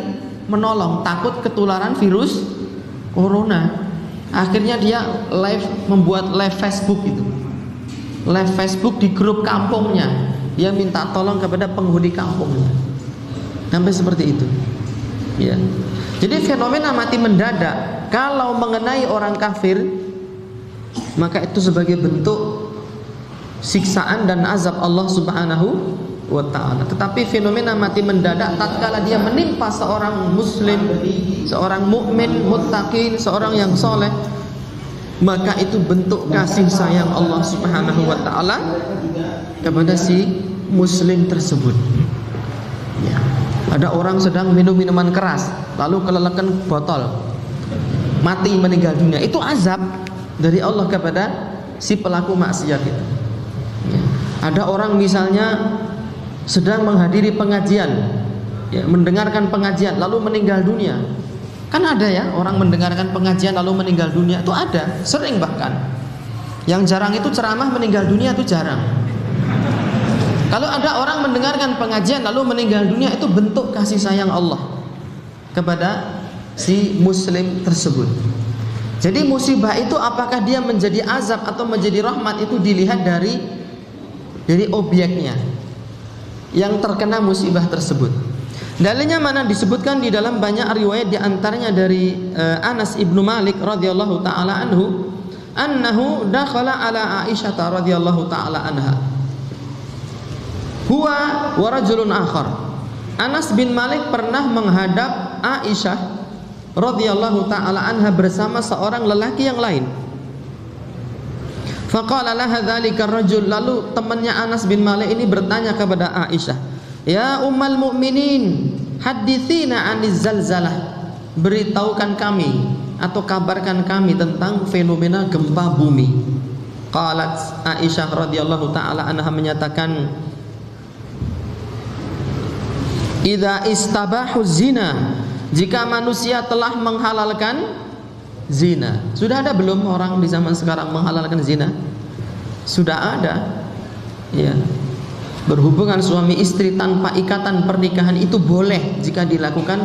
menolong, takut ketularan virus corona. Akhirnya dia membuat live Facebook itu, live Facebook di grup kampungnya. Dia minta tolong kepada penghuni kampungnya. Sampai seperti itu. Ya. Jadi fenomena mati mendadak kalau mengenai orang kafir, maka itu sebagai bentuk siksaan dan azab Allah Subhanahu wa ta'ala. Tetapi fenomena mati mendadak tatkala dia menimpa seorang muslim, seorang mukmin, muttaqin, seorang yang soleh, maka itu bentuk kasih sayang Allah Subhanahu wa ta'ala kepada si muslim tersebut. Ya. Ada orang sedang minum minuman keras, lalu kelelekan botol, mati meninggal dunia. Itu azab dari Allah kepada si pelaku maksiat itu. Ya. Ada orang misalnya sedang menghadiri pengajian, ya, mendengarkan pengajian lalu meninggal dunia. Kan ada ya orang mendengarkan pengajian lalu meninggal dunia, itu ada, sering bahkan. Yang jarang itu ceramah meninggal dunia, itu jarang. Kalau ada orang mendengarkan pengajian lalu meninggal dunia, itu bentuk kasih sayang Allah kepada si muslim tersebut. Jadi musibah itu apakah dia menjadi azab atau menjadi rahmat, itu dilihat dari objeknya yang terkena musibah tersebut. Dalilnya mana? Disebutkan di dalam banyak riwayat, di antaranya dari Anas ibnu Malik radhiyallahu taala anhu, annahu dakhala ala Aisyah radhiyallahu taala anha, huwa wa rajulun akhar. Anas bin Malik pernah menghadap Aisyah radhiyallahu taala anha bersama seorang lelaki yang lain. Faqala laha dzalika rajul, lalu temannya Anas bin Malik ini bertanya kepada Aisyah, "Ya ummul mukminin, haditsina 'aniz zalzalah." Beritahukan kami atau kabarkan kami tentang fenomena gempa bumi. Qalat Aisyah radhiyallahu taala anha menyatakan, "Idza istabahu zina." Jika manusia telah menghalalkan zina. Sudah ada belum orang di zaman sekarang menghalalkan zina? Sudah ada. Ya. Berhubungan suami istri tanpa ikatan pernikahan itu boleh jika dilakukan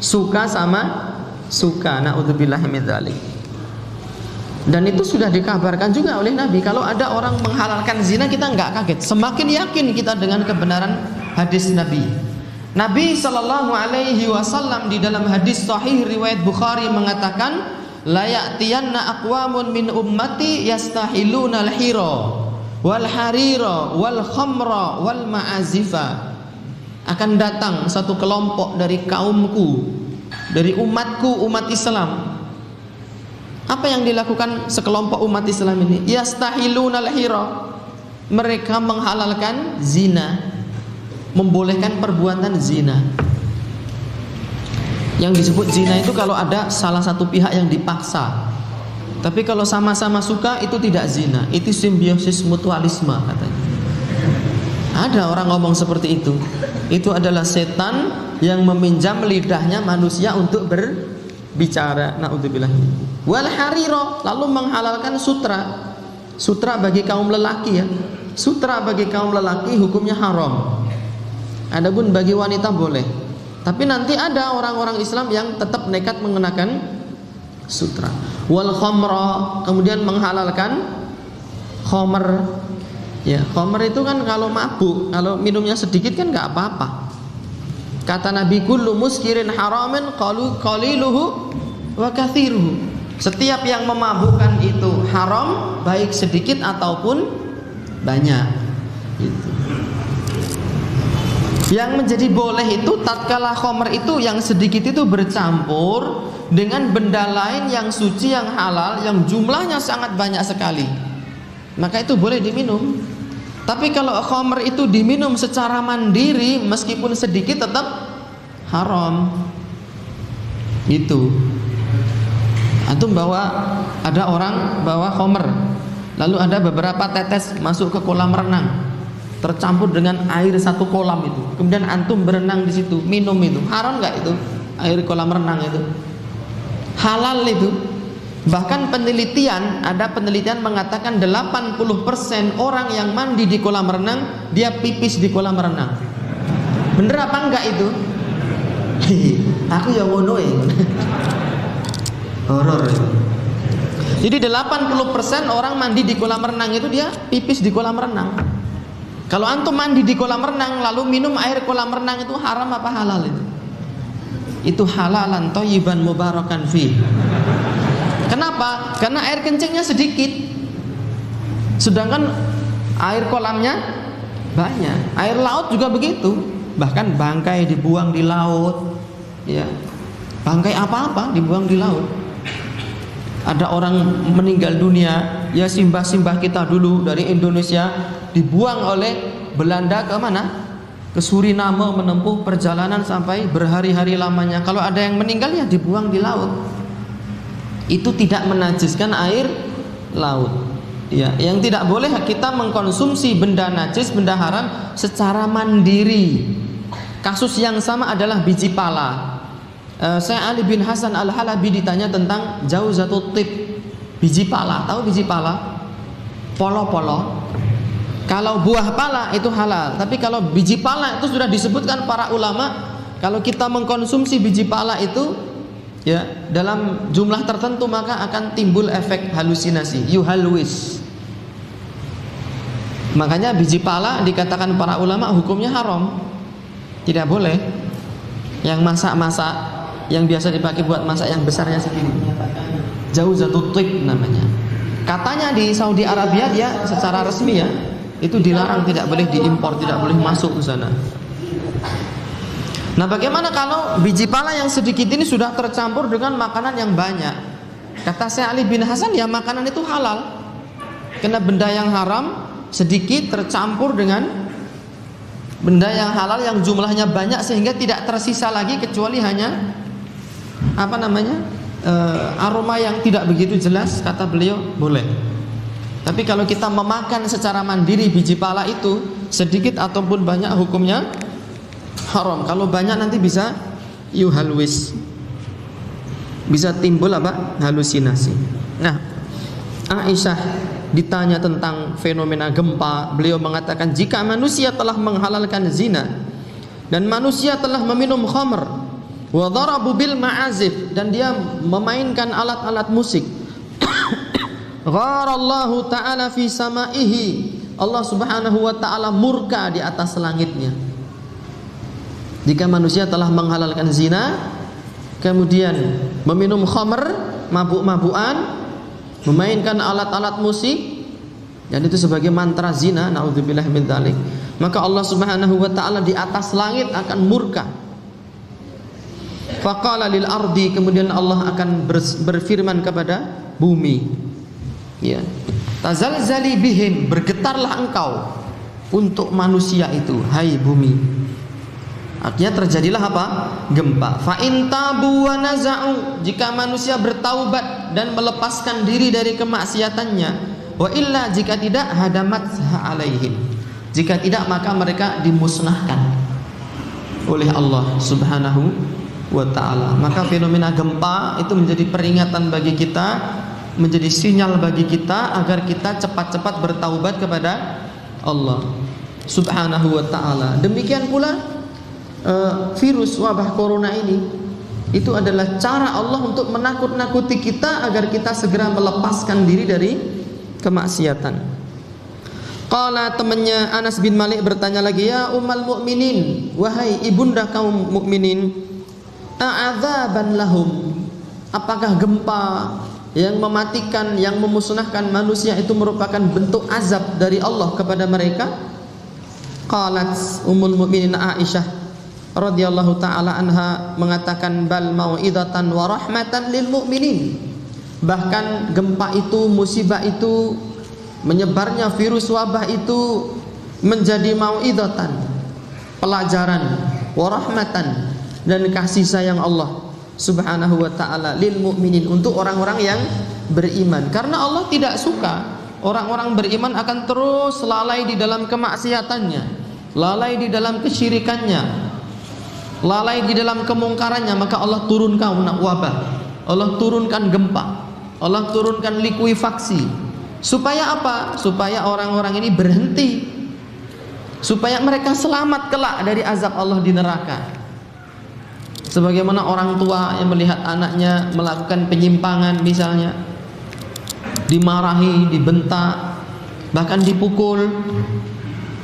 suka sama suka. Na'udzubillahi min dzalik. Dan itu sudah dikabarkan juga oleh Nabi. Kalau ada orang menghalalkan zina, kita nggak kaget. Semakin yakin kita dengan kebenaran hadis Nabi. Nabi Shallallahu Alaihi Wasallam di dalam hadis Sahih riwayat Bukhari mengatakan, la ya'tiyanna aqwamun min ummati yastahiluna al-hira wal harira wal khamra wal ma'azifa. Akan datang satu kelompok dari kaumku, dari umatku, umat Islam. Apa yang dilakukan sekelompok umat Islam ini? Yastahiluna al-hira. Mereka menghalalkan zina, membolehkan perbuatan zina. Yang disebut zina itu kalau ada salah satu pihak yang dipaksa. Tapi kalau sama-sama suka itu tidak zina, itu simbiosis mutualisme katanya. Ada orang ngomong seperti itu. Itu adalah setan yang meminjam lidahnya manusia untuk berbicara. Naudzubillah. Wal harira, lalu menghalalkan sutra. Sutra bagi kaum lelaki ya. Sutra bagi kaum lelaki hukumnya haram. Adapun bagi wanita boleh. Tapi nanti ada orang-orang Islam yang tetap nekat mengenakan sutra. Wal khamra, kemudian menghalalkan khamr. Ya, khamr itu kan kalau mabuk, kalau minumnya sedikit kan nggak apa-apa. Kata Nabi, kullu muskirin haramin qaliluhu wa kathiruhu. Setiap yang memabukkan itu haram, baik sedikit ataupun banyak. Gitu. Yang menjadi boleh itu tatkala khamr itu yang sedikit itu bercampur dengan benda lain yang suci, yang halal, yang jumlahnya sangat banyak sekali, maka itu boleh diminum. Tapi kalau khamr itu diminum secara mandiri meskipun sedikit tetap haram. Itu. Antum ada orang bawa khamr, lalu ada beberapa tetes masuk ke kolam renang, tercampur dengan air satu kolam itu. Kemudian antum berenang di situ, minum itu. Haram nggak itu? Air kolam renang itu? Halal itu. Bahkan ada penelitian mengatakan 80% orang yang mandi di kolam renang dia pipis di kolam renang. Bener apa enggak itu? Aku yang ngono ya. Horor itu. Jadi 80% orang mandi di kolam renang itu dia pipis di kolam renang. Kalau antum mandi di kolam renang lalu minum air kolam renang itu haram apa halal itu? Itu halalan thayyiban mubarakan fi. Kenapa? Karena air kencingnya sedikit, sedangkan air kolamnya banyak. Air laut juga begitu. Bahkan bangkai dibuang di laut, ya. Bangkai apa-apa dibuang di laut. Ada orang meninggal dunia, ya simbah-simbah kita dulu dari Indonesia dibuang oleh Belanda ke mana? Ke Suriname, menempuh perjalanan sampai berhari-hari lamanya. Kalau ada yang meninggal ya dibuang di laut. Itu tidak menajiskan air laut. Ya, yang tidak boleh kita mengkonsumsi benda najis, benda haram secara mandiri. Kasus yang sama adalah biji pala. Saya Ali bin Hasan Al-Halabi ditanya tentang Jauzatut Tib, biji pala. Tahu biji pala? Polo-polo. Kalau buah pala itu halal, tapi kalau biji pala itu sudah disebutkan para ulama, kalau kita mengkonsumsi biji pala itu ya dalam jumlah tertentu maka akan timbul efek halusinasi, yuhalwis. Makanya biji pala dikatakan para ulama hukumnya haram, tidak boleh. Yang masak-masak, yang biasa dipakai buat masak yang besarnya segini, Jauzatut Tib namanya. Katanya di Saudi Arabia dia secara resmi ya itu dilarang, tidak boleh diimpor, tidak boleh masuk ke sana. Nah, bagaimana kalau biji pala yang sedikit ini sudah tercampur dengan makanan yang banyak? Kata Syekh Ali bin Hasan, ya makanan itu halal. Karena benda yang haram sedikit tercampur dengan benda yang halal yang jumlahnya banyak sehingga tidak tersisa lagi kecuali hanya aroma yang tidak begitu jelas, kata beliau boleh. Tapi kalau kita memakan secara mandiri biji pala itu sedikit ataupun banyak hukumnya haram. Kalau banyak nanti bisa yuhalwis, bisa timbul halusinasi. Nah, Aisyah ditanya tentang fenomena gempa, beliau mengatakan jika manusia telah menghalalkan zina dan manusia telah meminum khamr wa darabu bil ma'azif, dan dia memainkan alat-alat musik, gharallahu ta'ala fi samaihi, Allah subhanahu wa ta'ala murka di atas langitnya. Jika manusia telah menghalalkan zina, kemudian meminum khamr, mabuk-mabukan, memainkan alat-alat musik, dan itu sebagai mantra zina, naudzubillah min dzalik, maka Allah subhanahu wa ta'ala di atas langit akan murka. Faqala lil ardi, kemudian Allah akan berfirman kepada bumi, ya, tazalzali bihim, bergetarlah engkau untuk manusia itu, hai bumi. Artinya terjadilah apa? Gempa. Fa in tabu wa naza'u, jika manusia bertaubat dan melepaskan diri dari kemaksiatannya, wa illa, jika tidak, hadamat alaihim, jika tidak maka mereka dimusnahkan oleh Allah subhanahu wa ta'ala. Maka fenomena gempa itu menjadi peringatan bagi kita, menjadi sinyal bagi kita agar kita cepat-cepat bertaubat kepada Allah subhanahu wa ta'ala. Demikian pula virus wabah corona ini, itu adalah cara Allah untuk menakut-nakuti kita agar kita segera melepaskan diri dari kemaksiatan. Qala, temannya Anas bin Malik bertanya lagi, ya ummul mukminin, wahai ibunda kaum mukminin, a'adzaban lahum, apakah gempa yang mematikan, yang memusnahkan manusia itu merupakan bentuk azab dari Allah kepada mereka? Qalat ummul mukminin Aisyah radhiyallahu taala anha mengatakan, bal mau'izatan wa rahmatan lil mu'minin, bahkan gempa itu, musibah itu, menyebarnya virus wabah itu menjadi mau'izatan, pelajaran, wa rahmatan, dan kasih sayang Allah subhanahu wa ta'ala lil mu'minin, untuk orang-orang yang beriman. Karena Allah tidak suka orang-orang beriman akan terus lalai di dalam kemaksiatannya, lalai di dalam kesyirikannya, lalai di dalam kemungkarannya. Maka Allah turunkan wabah, Allah turunkan gempa, Allah turunkan likuifaksi. Supaya apa? Supaya orang-orang ini berhenti, supaya mereka selamat kelak dari azab Allah di neraka. Sebagaimana orang tua yang melihat anaknya melakukan penyimpangan, misalnya dimarahi, dibentak, bahkan dipukul,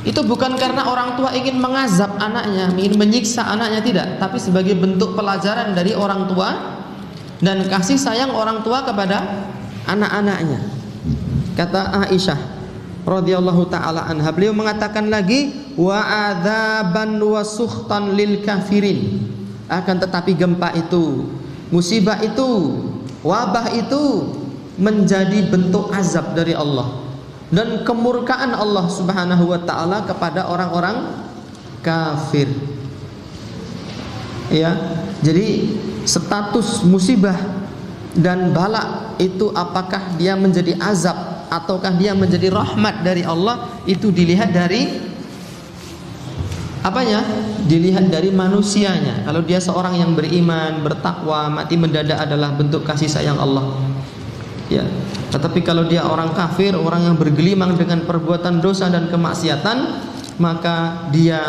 itu bukan karena orang tua ingin mengazab anaknya, ingin menyiksa anaknya, tidak, tapi sebagai bentuk pelajaran dari orang tua dan kasih sayang orang tua kepada anak-anaknya. Kata Aisyah radhiyallahu taala anha, beliau mengatakan lagi, wa adzaban wa sukhtan lil kafirin, akan tetapi gempa itu, musibah itu, wabah itu menjadi bentuk azab dari Allah dan kemurkaan Allah subhanahu wa ta'ala kepada orang-orang kafir. Ya, jadi status musibah dan bala itu, apakah dia menjadi azab ataukah dia menjadi rahmat dari Allah, itu dilihat dari apanya? Dilihat dari manusianya. Kalau dia seorang yang beriman, bertakwa, mati mendadak adalah bentuk kasih sayang Allah. Ya. Tetapi kalau dia orang kafir, orang yang bergelimang dengan perbuatan dosa dan kemaksiatan, maka dia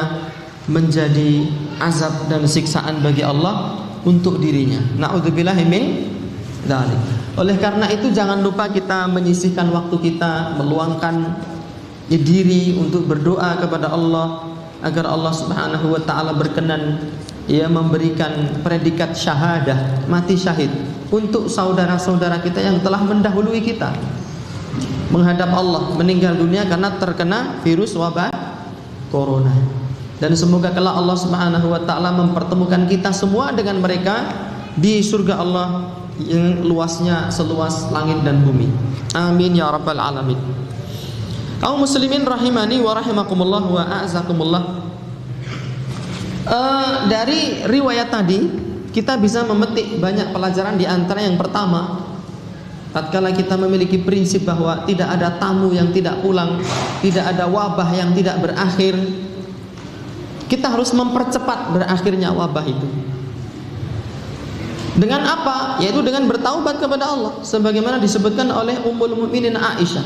menjadi azab dan siksaan bagi Allah untuk dirinya. Na'udzubillahi min dzalik. Oleh karena itu jangan lupa kita menyisihkan waktu kita, meluangkan diri untuk berdoa kepada Allah agar Allah subhanahu wa ta'ala berkenan ia memberikan predikat syahadah, mati syahid, untuk saudara-saudara kita yang telah mendahului kita menghadap Allah, meninggal dunia karena terkena virus wabah corona. Dan semoga kelak Allah subhanahu wa ta'ala mempertemukan kita semua dengan mereka di surga Allah yang luasnya seluas langit dan bumi. Amin ya rabbal alamin. Kaum muslimin rahimani wa rahimakumullah wa a'azakumullah. Dari riwayat tadi kita bisa memetik banyak pelajaran. Di antara yang pertama, tatkala kita memiliki prinsip bahwa tidak ada tamu yang tidak pulang, tidak ada wabah yang tidak berakhir, kita harus mempercepat berakhirnya wabah itu. Dengan apa? Yaitu dengan bertaubat kepada Allah, sebagaimana disebutkan oleh Ummul Mukminin Aisyah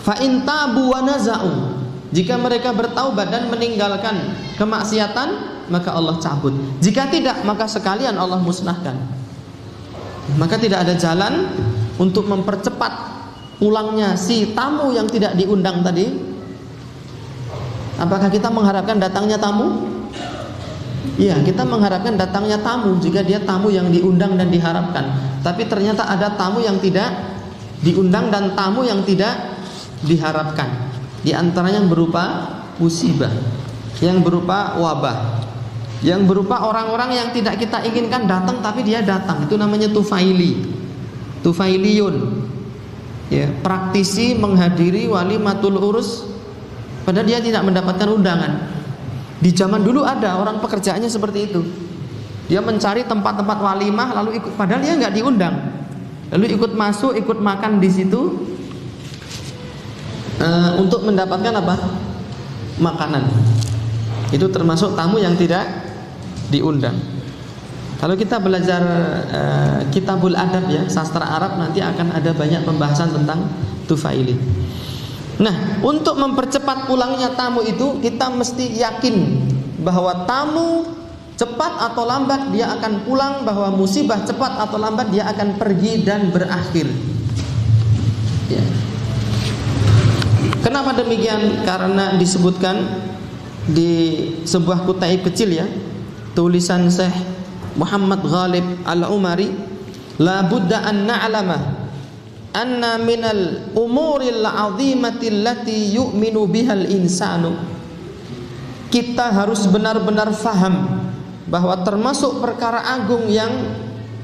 Fa in tabu wa naza'u, jika mereka bertaubat dan meninggalkan kemaksiatan, maka Allah cabut. Jika tidak, maka sekalian Allah musnahkan. Maka tidak ada jalan untuk mempercepat pulangnya si tamu yang tidak diundang tadi. Apakah kita mengharapkan datangnya tamu? Iya, kita mengharapkan datangnya tamu jika dia tamu yang diundang dan diharapkan. Tapi ternyata ada tamu yang tidak diundang dan tamu yang tidak diharapkan. Di antaranya yang berupa musibah, yang berupa wabah, yang berupa orang-orang yang tidak kita inginkan datang tapi dia datang. Itu namanya tufailiyun. Ya, praktisi menghadiri walimatul urus padahal dia tidak mendapatkan undangan. Di zaman dulu ada orang pekerjaannya seperti itu. Dia mencari tempat-tempat walimah lalu ikut, padahal dia nggak diundang. Lalu ikut masuk, ikut makan di situ untuk mendapatkan apa? Makanan. Itu termasuk tamu yang tidak diundang. Kalau kita belajar kitabul adab ya, sastra Arab, nanti akan ada banyak pembahasan tentang tufaili. Nah, untuk mempercepat pulangnya tamu itu, kita mesti yakin bahwa tamu cepat atau lambat dia akan pulang, bahwa musibah cepat atau lambat dia akan pergi dan berakhir. Ya. Kenapa demikian? Karena disebutkan di sebuah kutaib kecil ya, tulisan Syekh Muhammad Ghalib Al-Umari, la budda an na'lama anna minal umuril 'azimati allati yu'minu bihal insanu. Kita harus benar-benar faham bahwa termasuk perkara agung yang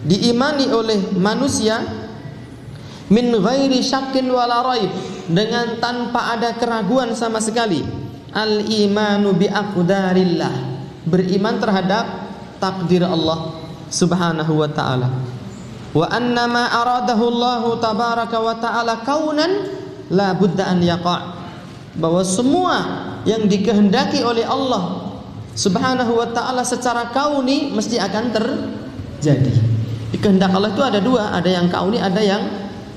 diimani oleh manusia, min ghairi syakkin wala raib, dengan tanpa ada keraguan sama sekali, al-imanu bi aqdarillah, beriman terhadap takdir Allah Subhanahu wa taala. Wa anna ma aradahu Allah tabaraka wa taala kaunan la budda an yaqa', bahwa semua yang dikehendaki oleh Allah Subhanahu wa taala secara kauni mesti akan terjadi. Di kehendak Allah itu ada dua, ada yang kauni, ada yang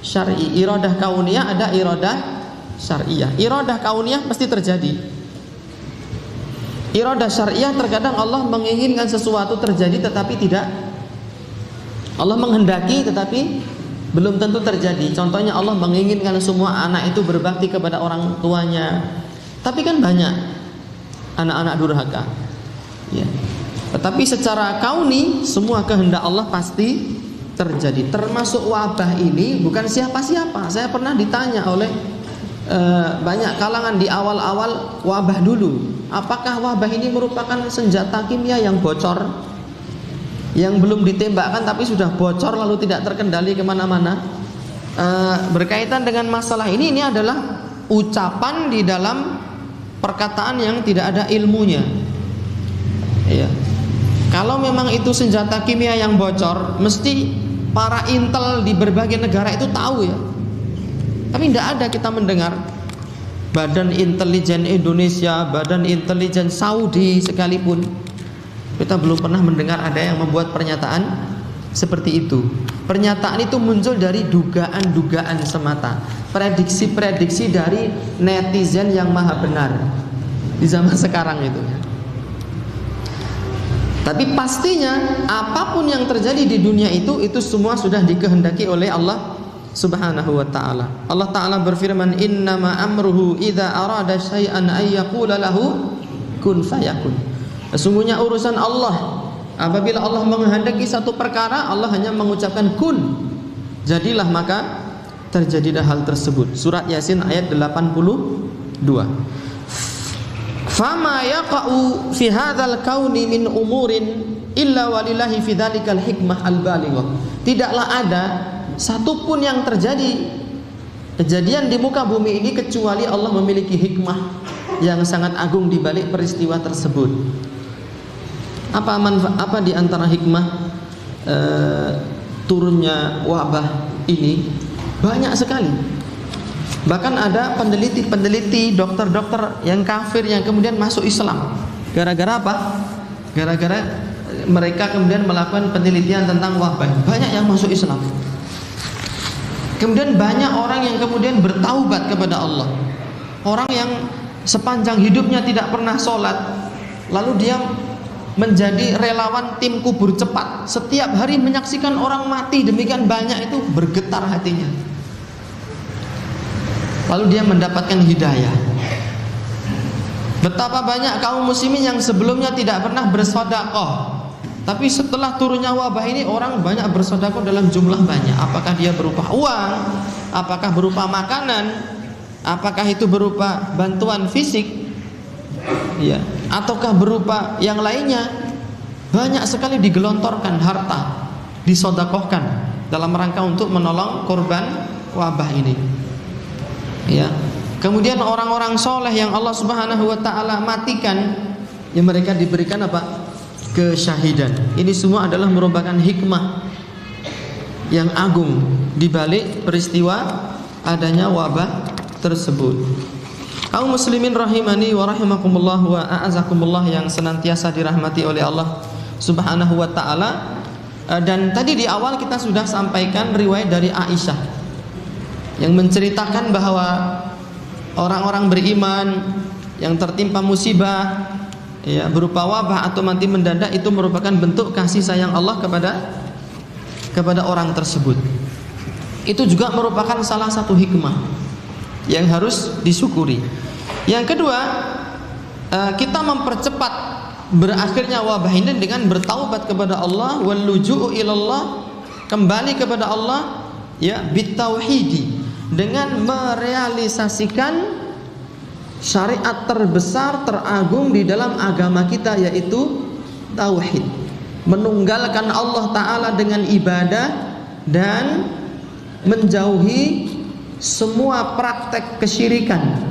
syar'i. Iradah kauniyah, ada iradah syar'iyah. Iradah kauniyah pasti terjadi. Iradah syar'iyah terkadang Allah menginginkan sesuatu terjadi tetapi tidak. Allah menghendaki tetapi belum tentu terjadi. Contohnya Allah menginginkan semua anak itu berbakti kepada orang tuanya, tapi kan banyak anak-anak durhaka. Ya. Tetapi secara kauni semua kehendak Allah pasti terjadi. Termasuk wabah ini bukan siapa-siapa. Saya pernah ditanya oleh banyak kalangan di awal-awal wabah dulu, apakah wabah ini merupakan senjata kimia yang bocor, yang belum ditembakkan tapi sudah bocor lalu tidak terkendali kemana-mana. Berkaitan dengan masalah ini adalah ucapan di dalam perkataan yang tidak ada ilmunya. Ya. Kalau memang itu senjata kimia yang bocor, mesti para intel di berbagai negara itu tahu ya. Tapi tidak ada kita mendengar Badan Intelijen Indonesia, Badan Intelijen Saudi sekalipun, kita belum pernah mendengar ada yang membuat pernyataan seperti itu. Pernyataan itu muncul dari dugaan-dugaan semata, prediksi-prediksi dari netizen yang maha benar di zaman sekarang itu. Tapi pastinya apapun yang terjadi di dunia itu semua sudah dikehendaki oleh Allah Subhanahu wa ta'ala. Allah ta'ala berfirman, innama amruhu idza arada syai'an ay yaqula lahu kun fayakun. Sesungguhnya urusan Allah, apabila Allah menghendaki satu perkara, Allah hanya mengucapkan kun, jadilah, maka terjadilah hal tersebut. Surat Yasin ayat 82. Fama yaqa'u fi hadzal kauni min umurin illa walillahi fi dzalikal hikmah al-balighah. Tidaklah ada satupun yang terjadi kejadian di muka bumi ini kecuali Allah memiliki hikmah yang sangat agung di balik peristiwa tersebut. Apa di antara hikmah turunnya wabah ini? Banyak sekali. Bahkan ada peneliti, dokter-dokter yang kafir yang kemudian masuk Islam. Gara-gara apa? Gara-gara mereka kemudian melakukan penelitian tentang wabah. Banyak yang masuk Islam. Kemudian banyak orang yang kemudian bertaubat kepada Allah. Orang yang sepanjang hidupnya tidak pernah sholat, lalu dia menjadi relawan tim kubur cepat. Setiap hari menyaksikan orang mati demikian banyak, itu bergetar hatinya. Lalu dia mendapatkan hidayah. Betapa banyak kaum muslimin yang sebelumnya tidak pernah bersedekah, tapi setelah turunnya wabah ini orang banyak bersedekah dalam jumlah banyak. Apakah dia berupa uang, apakah berupa makanan, apakah itu berupa bantuan fisik, ya, ataukah berupa yang lainnya. Banyak sekali digelontorkan harta, disedekahkan dalam rangka untuk menolong korban wabah ini. Ya. Kemudian orang-orang soleh yang Allah Subhanahu wa taala matikan, yang mereka diberikan apa? Kesyahidan. Ini semua adalah merupakan hikmah yang agung di balik peristiwa adanya wabah tersebut. Kaum muslimin rahimani wa rahimakumullah wa a'azakumullah yang senantiasa dirahmati oleh Allah Subhanahu wa taala. Dan tadi di awal kita sudah sampaikan riwayat dari Aisyah yang menceritakan bahwa orang-orang beriman yang tertimpa musibah, ya, berupa wabah atau mati mendadak, itu merupakan bentuk kasih sayang Allah kepada orang tersebut. Itu juga merupakan salah satu hikmah yang harus disyukuri. Yang kedua, kita mempercepat berakhirnya wabah ini dengan bertaubat kepada Allah, wal luju'u ilallah, kembali kepada Allah, ya, bitauhidi, dengan merealisasikan syariat terbesar, teragung di dalam agama kita, yaitu tauhid. Menunggalkan Allah Ta'ala dengan ibadah dan menjauhi semua praktek kesyirikan.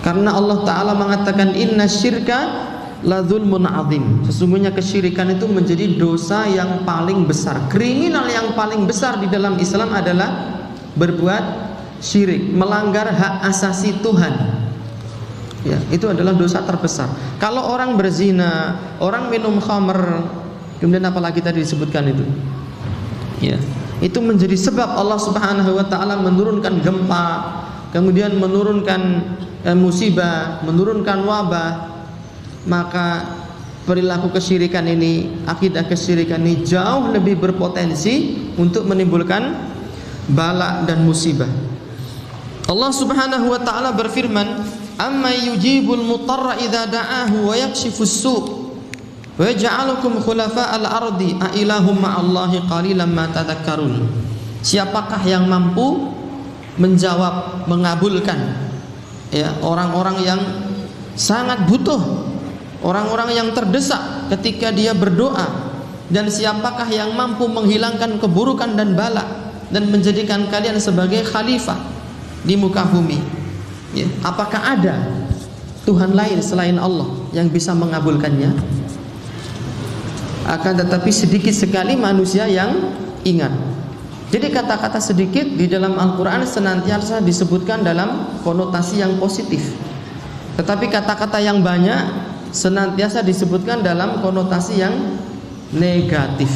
Karena Allah Ta'ala mengatakan inna syirka la dzulmun adzim. Sesungguhnya kesyirikan itu menjadi dosa yang paling besar. Kriminal yang paling besar di dalam Islam adalah berbuat syirik, melanggar hak asasi Tuhan. Ya, itu adalah dosa terbesar. Kalau orang berzina, orang minum khamr, kemudian apalagi tadi disebutkan itu, ya, itu menjadi sebab Allah Subhanahu wa taala menurunkan gempa, kemudian menurunkan musibah, menurunkan wabah. Maka perilaku kesyirikan ini, akidah kesyirikan ini jauh lebih berpotensi untuk menimbulkan bala dan musibah. Allah Subhanahu wa taala berfirman, "Amma yujibul mutarra idza da'ahu wa yakshifus su' wa yaj'alukum khulafa'al ardi a ilahum ma'allahi qalilan ma tadhakkarun." Siapakah yang mampu menjawab, mengabulkan, ya, orang-orang yang sangat butuh, orang-orang yang terdesak ketika dia berdoa, dan siapakah yang mampu menghilangkan keburukan dan bala dan menjadikan kalian sebagai khalifah di muka bumi, ya. Apakah ada Tuhan lain selain Allah yang bisa mengabulkannya? Akan tetapi sedikit sekali manusia yang ingat. Jadi kata-kata sedikit di dalam Al-Quran senantiasa disebutkan dalam konotasi yang positif, tetapi kata-kata yang banyak senantiasa disebutkan dalam konotasi yang negatif.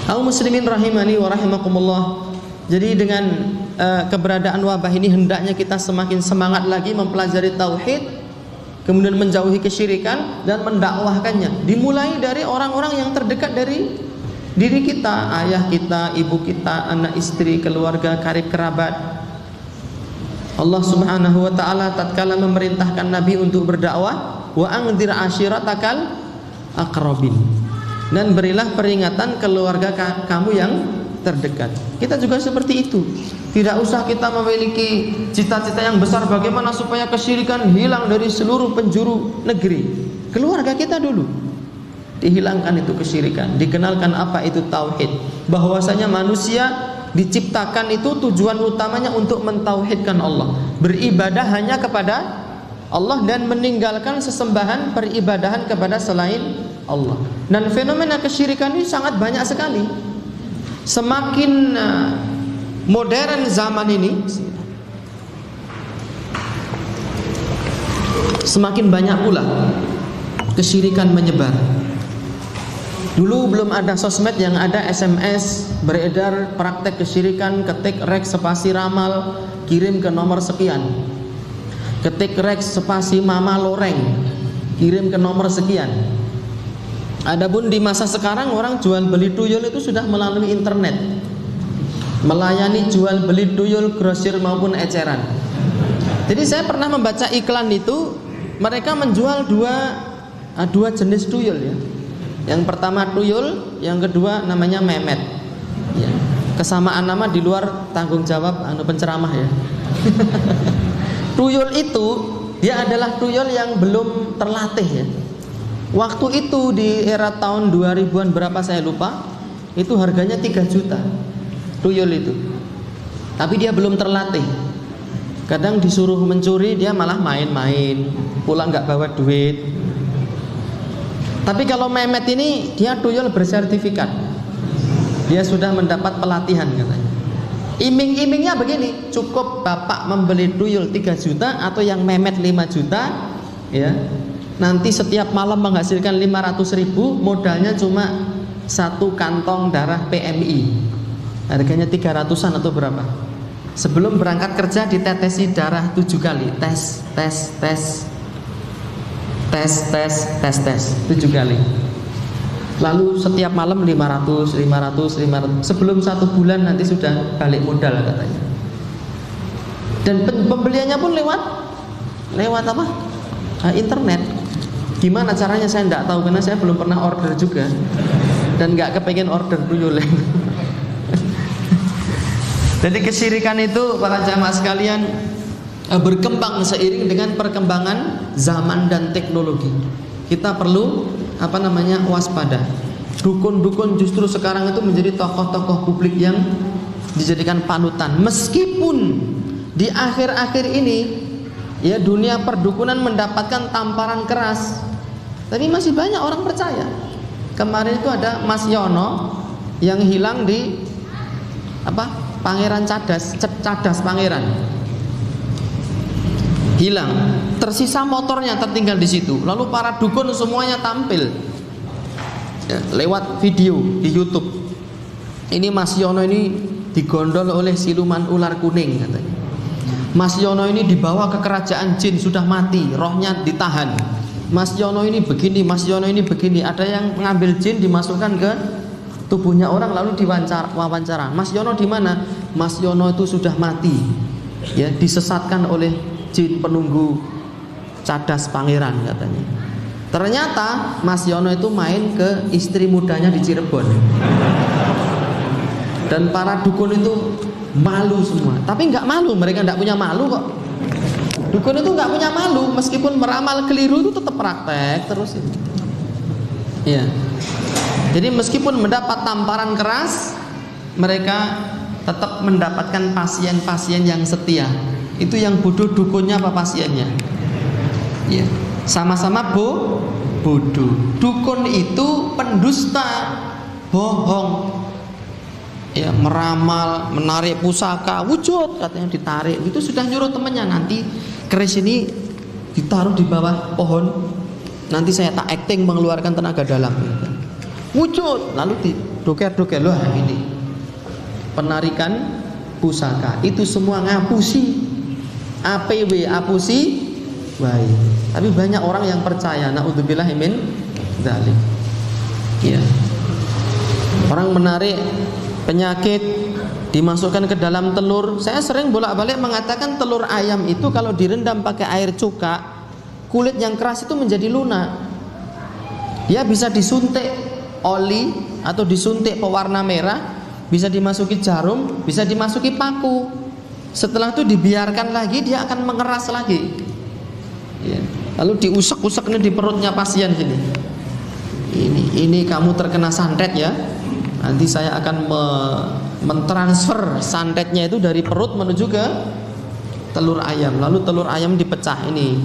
Kaum muslimin rahimani wa rahimakumullah. Jadi dengan keberadaan wabah ini hendaknya kita semakin semangat lagi mempelajari tauhid, kemudian menjauhi kesyirikan dan mendakwahkannya. Dimulai dari orang-orang yang terdekat dari diri kita, ayah kita, ibu kita, anak istri, keluarga, karib kerabat. Allah Subhanahu wa taala tatkala memerintahkan Nabi untuk berdakwah, wa anzir ashiratakal aqrabin, dan berilah peringatan keluarga kamu yang terdekat. Kita juga seperti itu. Tidak usah kita memiliki cita-cita yang besar bagaimana supaya kesyirikan hilang dari seluruh penjuru negeri. Keluarga kita dulu dihilangkan itu kesyirikan, dikenalkan apa itu tauhid, bahwasanya manusia diciptakan itu tujuan utamanya untuk mentauhidkan Allah, beribadah hanya kepada Allah dan meninggalkan sesembahan peribadahan kepada selain Allah. Dan fenomena kesyirikan ini sangat banyak sekali. Semakin modern zaman ini, semakin banyak pula kesyirikan menyebar. Dulu belum ada sosmed, yang ada SMS beredar praktek kesyirikan, ketik rek spasi ramal, kirim ke nomor sekian. Ketik rek spasi mama loreng, kirim ke nomor sekian. Adapun di masa sekarang orang jual beli tuyul itu sudah melalui internet, melayani jual beli tuyul grosir maupun eceran. Jadi saya pernah membaca iklan itu, mereka menjual dua jenis tuyul ya. Yang pertama tuyul, yang kedua namanya memet. Ya. Kesamaan nama di luar tanggung jawab penceramah ya. Tuyul itu dia adalah tuyul yang belum terlatih ya. Waktu itu di era tahun 2000-an berapa saya lupa, itu harganya 3 juta tuyul itu. Tapi dia belum terlatih. Kadang disuruh mencuri dia malah main-main, pulang nggak bawa duit. Tapi kalau memet ini dia tuyul bersertifikat, dia sudah mendapat pelatihan katanya. Iming-imingnya begini, cukup bapak membeli tuyul 3 juta atau yang memet 5 juta ya. Nanti setiap malam menghasilkan 500.000, modalnya cuma 1 kantong darah PMI, harganya 300-an atau berapa. Sebelum berangkat kerja ditetesi darah 7 kali, tes 7 kali. Lalu setiap malam 500. Sebelum 1 bulan nanti sudah balik modal katanya. Dan pembeliannya pun lewat apa? Internet. Gimana caranya saya tidak tahu, karena saya belum pernah order juga dan nggak kepengen order tuyul. Jadi kesyirikan itu para jamaah sekalian berkembang seiring dengan perkembangan zaman dan teknologi. Kita perlu waspada. Dukun-dukun justru sekarang itu menjadi tokoh-tokoh publik yang dijadikan panutan. Meskipun di akhir-akhir ini ya dunia perdukunan mendapatkan tamparan keras, tapi masih banyak orang percaya. Kemarin itu ada Mas Yono yang hilang di Pangeran Cadas Pangeran. Hilang, tersisa motornya tertinggal di situ. Lalu para dukun semuanya tampil ya, lewat video di YouTube. Ini Mas Yono ini digondol oleh siluman ular kuning katanya. Mas Yono ini dibawa ke kerajaan jin, sudah mati, rohnya ditahan. Mas Yono ini begini, Mas Yono ini begini. Ada yang mengambil jin dimasukkan ke tubuhnya orang lalu diwawancara. Mas Yono di mana? Mas Yono itu sudah mati. Ya, disesatkan oleh jin penunggu Cadas Pangeran katanya. Ternyata Mas Yono itu main ke istri mudanya di Cirebon. Dan para dukun itu malu semua. Tapi nggak malu, mereka nggak punya malu kok. Dukun itu nggak punya malu, meskipun meramal keliru itu tetap praktek terus. Ya. Jadi meskipun mendapat tamparan keras, mereka tetap mendapatkan pasien-pasien yang setia. Itu yang bodoh dukunnya apa pasiennya? Ya, sama-sama bodoh. Dukun itu pendusta, bohong. Ya, meramal, menarik pusaka, wujud katanya ditarik. Itu sudah nyuruh temannya, nanti keris ini ditaruh di bawah pohon. Nanti saya tak acting mengeluarkan tenaga dalam. Wujud, lalu didoker-doker, loh ini penarikan pusaka. Itu semua ngapusi. APW apusi baik. Tapi banyak orang yang percaya. Naudzubillah min dzalik. Ya. Orang menarik penyakit dimasukkan ke dalam telur. Saya sering bolak-balik mengatakan telur ayam itu kalau direndam pakai air cuka, kulit yang keras itu menjadi lunak. Dia bisa disuntik oli atau disuntik pewarna merah, bisa dimasuki jarum, bisa dimasuki paku. Setelah itu dibiarkan lagi, dia akan mengeras lagi ya. Lalu diusek-usek nih di perutnya pasien sini. Ini kamu terkena santet ya. Nanti saya akan mentransfer santetnya itu dari perut menuju ke telur ayam. Lalu telur ayam dipecah ini.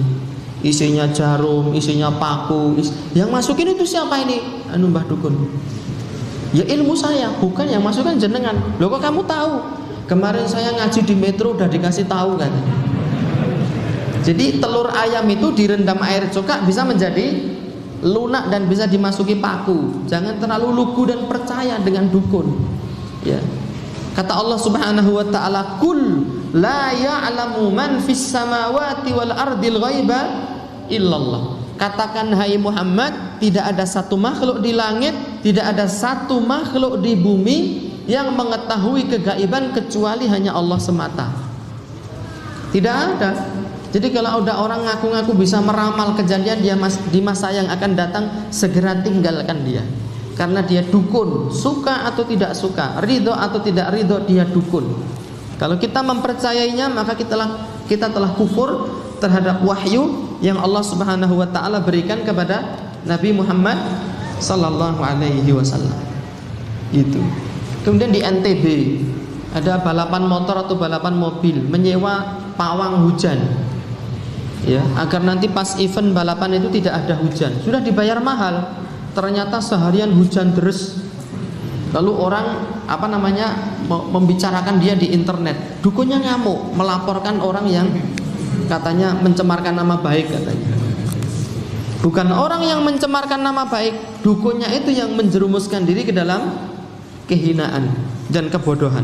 Isinya jarum, isinya paku. Yang masukin itu siapa ini? Mbah dukun. Ya ilmu saya, bukan yang masukkan jenengan. Loh kok kamu tahu? Kemarin saya ngaji di Metro udah dikasih tahu kan. Jadi telur ayam itu direndam air cuka bisa menjadi lunak dan bisa dimasuki paku. Jangan terlalu lugu dan percaya dengan dukun. Ya. Kata Allah Subhanahu wa taala, "Qul la ya'lamu man fis samawati wal ardil ghaiba illallah." Katakan hai Muhammad, tidak ada satu makhluk di langit, tidak ada satu makhluk di bumi yang mengetahui kegaiban kecuali hanya Allah semata. Tidak ada. Jadi kalau ada orang ngaku-ngaku bisa meramal kejadian di masa yang akan datang, segera tinggalkan dia. Karena dia dukun, suka atau tidak suka, ridho atau tidak ridho, dia dukun. Kalau kita mempercayainya, maka kita telah kufur terhadap wahyu yang Allah Subhanahu wa taala berikan kepada Nabi Muhammad sallallahu alaihi wasallam. Itu. Kemudian di NTB ada balapan motor atau balapan mobil, menyewa pawang hujan. Ya, agar nanti pas event balapan itu tidak ada hujan. Sudah dibayar mahal, ternyata seharian hujan deras. Lalu orang membicarakan dia di internet. Dukunnya ngamuk, melaporkan orang yang katanya mencemarkan nama baik katanya. Bukan orang yang mencemarkan nama baik, dukunnya itu yang menjerumuskan diri ke dalam kehinaan dan kebodohan.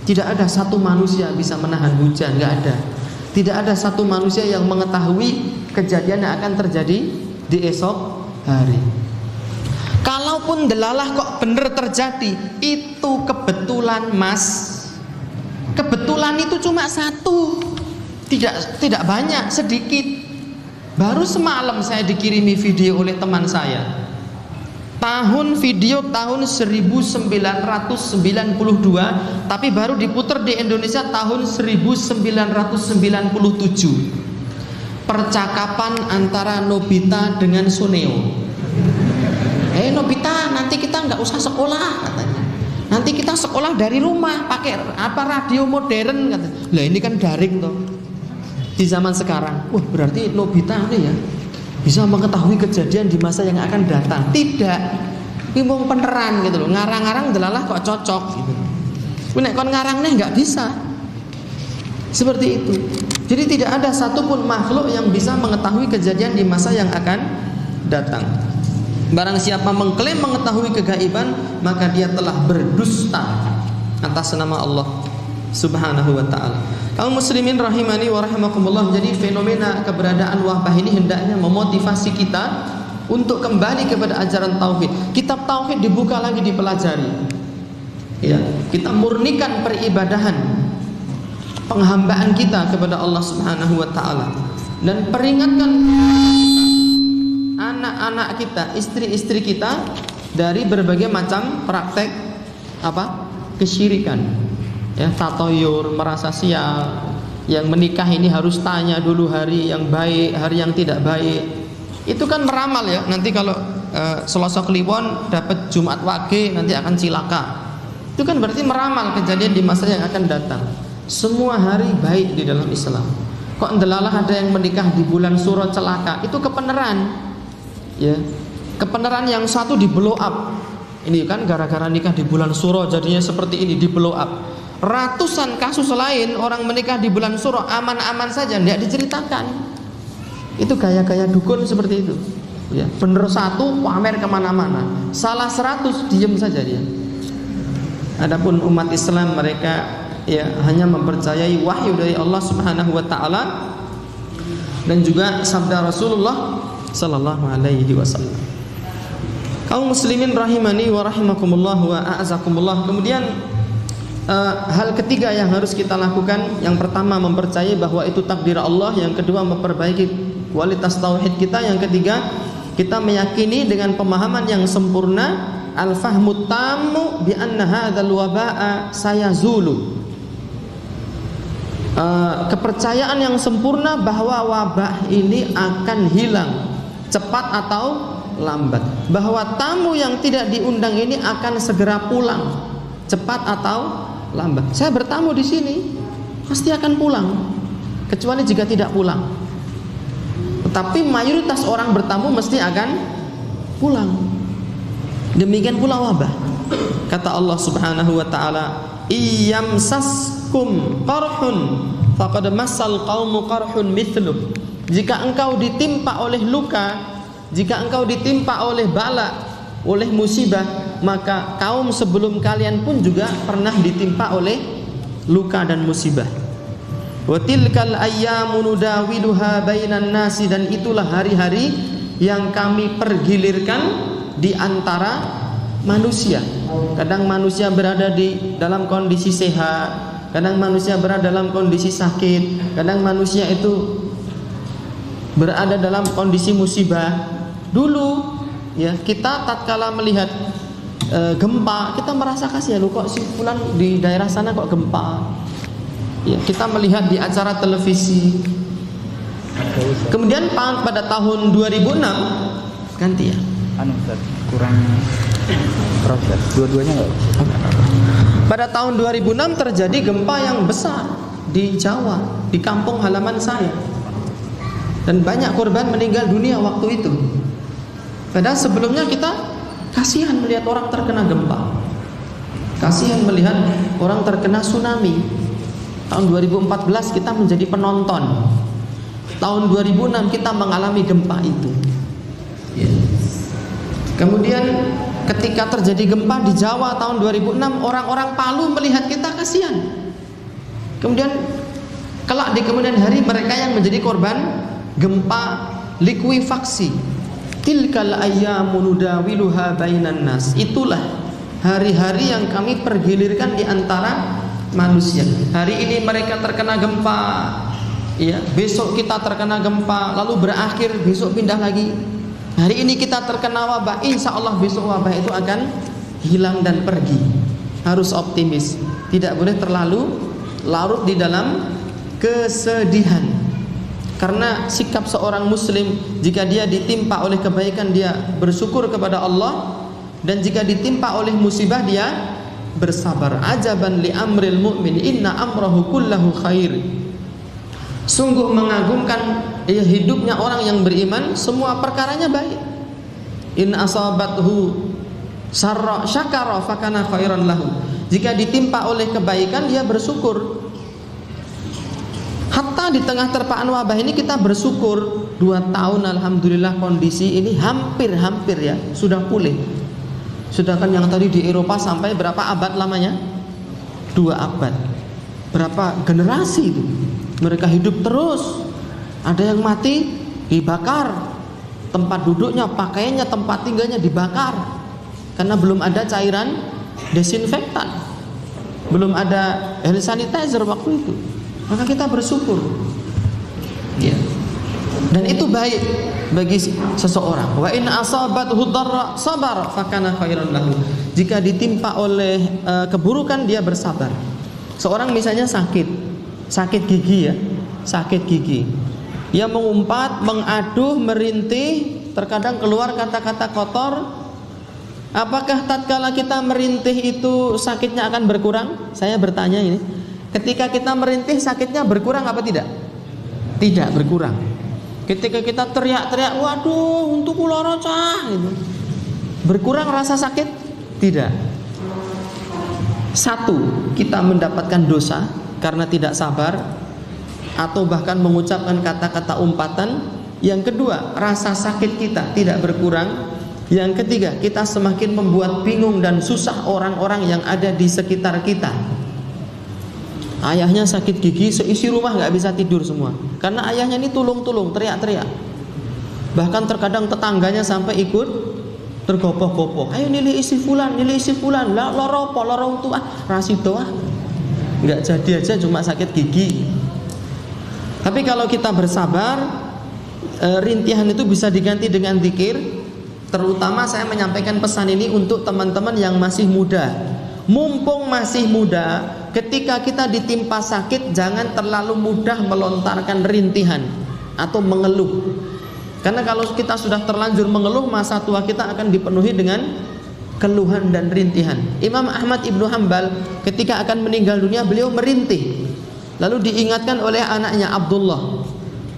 Tidak ada satu manusia bisa menahan hujan, nggak ada. Tidak ada satu manusia yang mengetahui kejadian yang akan terjadi di esok hari. Kalaupun delalah kok bener terjadi, itu kebetulan mas. Kebetulan itu cuma satu, tidak banyak, sedikit. Baru semalam saya dikirimi video oleh teman saya. Video tahun 1992, tapi baru diputar di Indonesia tahun 1997. Percakapan antara Nobita dengan Suneo. Nobita, nanti kita nggak usah sekolah katanya. Nanti kita sekolah dari rumah pakai radio modern katanya. Lah ini kan daring toh. Di zaman sekarang, wah berarti Nobita ini ya bisa mengetahui kejadian di masa yang akan datang. Tidak, bimbang peneran gitu loh. Ngarang-ngarang delalah kok cocok gitu. Nek kon ngarangnya nggak bisa. Seperti itu. Jadi tidak ada satupun makhluk yang bisa mengetahui kejadian di masa yang akan datang. Barang siapa mengklaim mengetahui kegaiban, maka dia telah berdusta atas nama Allah Subhanahu wa ta'ala. Kaum muslimin rahimani wa rahimakumullah. Jadi fenomena keberadaan wabah ini hendaknya memotivasi kita untuk kembali kepada ajaran tauhid. Kitab tauhid dibuka lagi, dipelajari. Ya, kita murnikan peribadahan, penghambaan kita kepada Allah Subhanahu wa taala, dan peringatkan anak-anak kita, istri-istri kita dari berbagai macam praktek kesyirikan. Ya, tatoyur, merasa sial, yang menikah ini harus tanya dulu hari yang baik, hari yang tidak baik. Itu kan meramal ya, nanti kalau Selasa Kliwon dapat Jumat Wage nanti akan cilaka. Itu kan berarti meramal kejadian di masa yang akan datang. Semua hari baik di dalam Islam. Kok ndelalah ada yang menikah di bulan Suro celaka? Itu kepeneran. Ya. Kepeneran yang satu di blow up. Ini kan gara-gara nikah di bulan Suro jadinya seperti ini, di blow up. Ratusan kasus lain orang menikah di bulan Suro aman-aman saja, tidak diceritakan. Itu gaya-gaya dukun seperti itu. Ya, bener satu pamer kemana-mana, salah 100 diem saja dia. Adapun umat Islam, mereka ya hanya mempercayai wahyu dari Allah Subhanahu wa taala dan juga sabda Rasulullah sallallahu alaihi wasallam. Kaum muslimin rahimani wa rahimakumullah wa a'azakumullah. Kemudian hal ketiga yang harus kita lakukan, yang pertama mempercayai bahwa itu takdir Allah, yang kedua memperbaiki kualitas tauhid kita, yang ketiga kita meyakini dengan pemahaman yang sempurna al-fahmu tammu bi anna hadzal waba'a sayazulu. Kepercayaan yang sempurna bahwa wabah ini akan hilang cepat atau lambat, bahwa tamu yang tidak diundang ini akan segera pulang cepat atau lambat. Saya bertamu di sini pasti akan pulang, kecuali jika tidak pulang. Tetapi mayoritas orang bertamu mesti akan pulang. Demikian pula wabah. Kata Allah Subhanahu wa taala, "Iyamsaskum qarhun faqad massal qaumu qarhun mithluh." Jika engkau ditimpa oleh luka, jika engkau ditimpa oleh bala, oleh musibah, maka kaum sebelum kalian pun juga pernah ditimpa oleh luka dan musibah. Wa tilkal ayyamu nudawiluha bainan nasi, dan itulah hari-hari yang kami pergilirkan di antara manusia. Kadang manusia berada di dalam kondisi sehat, kadang manusia berada dalam kondisi sakit, kadang manusia itu berada dalam kondisi musibah. Dulu ya, kita tatkala melihat gempa, kita merasa kasihan, loh kok si fulan di daerah sana kok gempa. Ya, kita melihat di acara televisi. Kemudian pada tahun 2006 ganti ya. Kurang proses dua-duanya enggak? Pada tahun 2006 terjadi gempa yang besar di Jawa, di kampung halaman saya. Dan banyak korban meninggal dunia waktu itu. Padahal sebelumnya kita kasihan melihat orang terkena gempa. Kasihan melihat orang terkena tsunami. Tahun 2014 kita menjadi penonton. Tahun 2006 kita mengalami gempa itu. Kemudian ketika terjadi gempa di Jawa tahun 2006, orang-orang Palu melihat kita kasihan. Kemudian kelak di kemudian hari mereka yang menjadi korban gempa likuifaksi. Tilkal ayyamu nudawiluha bainan nas. Itulah hari-hari yang kami pergilirkan di antara manusia. Hari ini mereka terkena gempa, ya, besok kita terkena gempa, lalu berakhir besok pindah lagi. Hari ini kita terkena wabah, insya Allah besok wabah itu akan hilang dan pergi. Harus optimis, tidak boleh terlalu larut di dalam kesedihan. Karena sikap seorang muslim, jika dia ditimpa oleh kebaikan dia bersyukur kepada Allah, dan jika ditimpa oleh musibah dia bersabar. Ajaban li amril mu'min, inna amrahu kullahu khair. Sungguh mengagumkan ya, hidupnya orang yang beriman, semua perkaranya baik. In asabathu sarra syakara fakana khairan lahu. Jika ditimpa oleh kebaikan dia bersyukur. Hatta di tengah terpaan wabah ini kita bersyukur. 2 tahun alhamdulillah kondisi ini hampir ya sudah pulih. Sedangkan yang tadi di Eropa sampai berapa abad lamanya? 2 abad. Berapa generasi itu? Mereka hidup terus. Ada yang mati dibakar, tempat duduknya, pakaiannya, tempat tinggalnya dibakar, karena belum ada cairan desinfektan, belum ada hand sanitizer waktu itu. Maka kita bersyukur ya. Dan itu baik bagi seseorang. Wa in asabathu dharra sabar fakana khairan lahu. Jika ditimpa oleh keburukan dia bersabar. Seorang misalnya sakit gigi ya, sakit gigi. Dia mengumpat, mengaduh, merintih, terkadang keluar kata-kata kotor. Apakah tatkala kita merintih itu sakitnya akan berkurang? Saya bertanya ini. Ketika kita merintih sakitnya berkurang apa tidak? Tidak berkurang. Ketika kita teriak-teriak, waduh, untuk ulara cah gitu. Berkurang rasa sakit? Tidak. 1, kita mendapatkan dosa karena tidak sabar, atau bahkan mengucapkan kata-kata umpatan. Yang kedua, rasa sakit kita tidak berkurang. Yang ketiga, kita semakin membuat bingung dan susah orang-orang yang ada di sekitar kita. Ayahnya sakit gigi, seisi rumah nggak bisa tidur semua, karena ayahnya ini tulung-tulung, teriak-teriak. Bahkan terkadang tetangganya sampai ikut tergopoh-gopoh. Ayo nilai isi fulan, loro tua, rasido ah. Nggak jadi aja cuma sakit gigi. Tapi kalau kita bersabar, rintihan itu bisa diganti dengan zikir. Terutama saya menyampaikan pesan ini untuk teman-teman yang masih muda. Mumpung masih muda, ketika kita ditimpa sakit, jangan terlalu mudah melontarkan rintihan atau mengeluh. Karena kalau kita sudah terlanjur mengeluh, masa tua kita akan dipenuhi dengan keluhan dan rintihan. Imam Ahmad Ibnu Hanbal ketika akan meninggal dunia, beliau merintih. Lalu diingatkan oleh anaknya Abdullah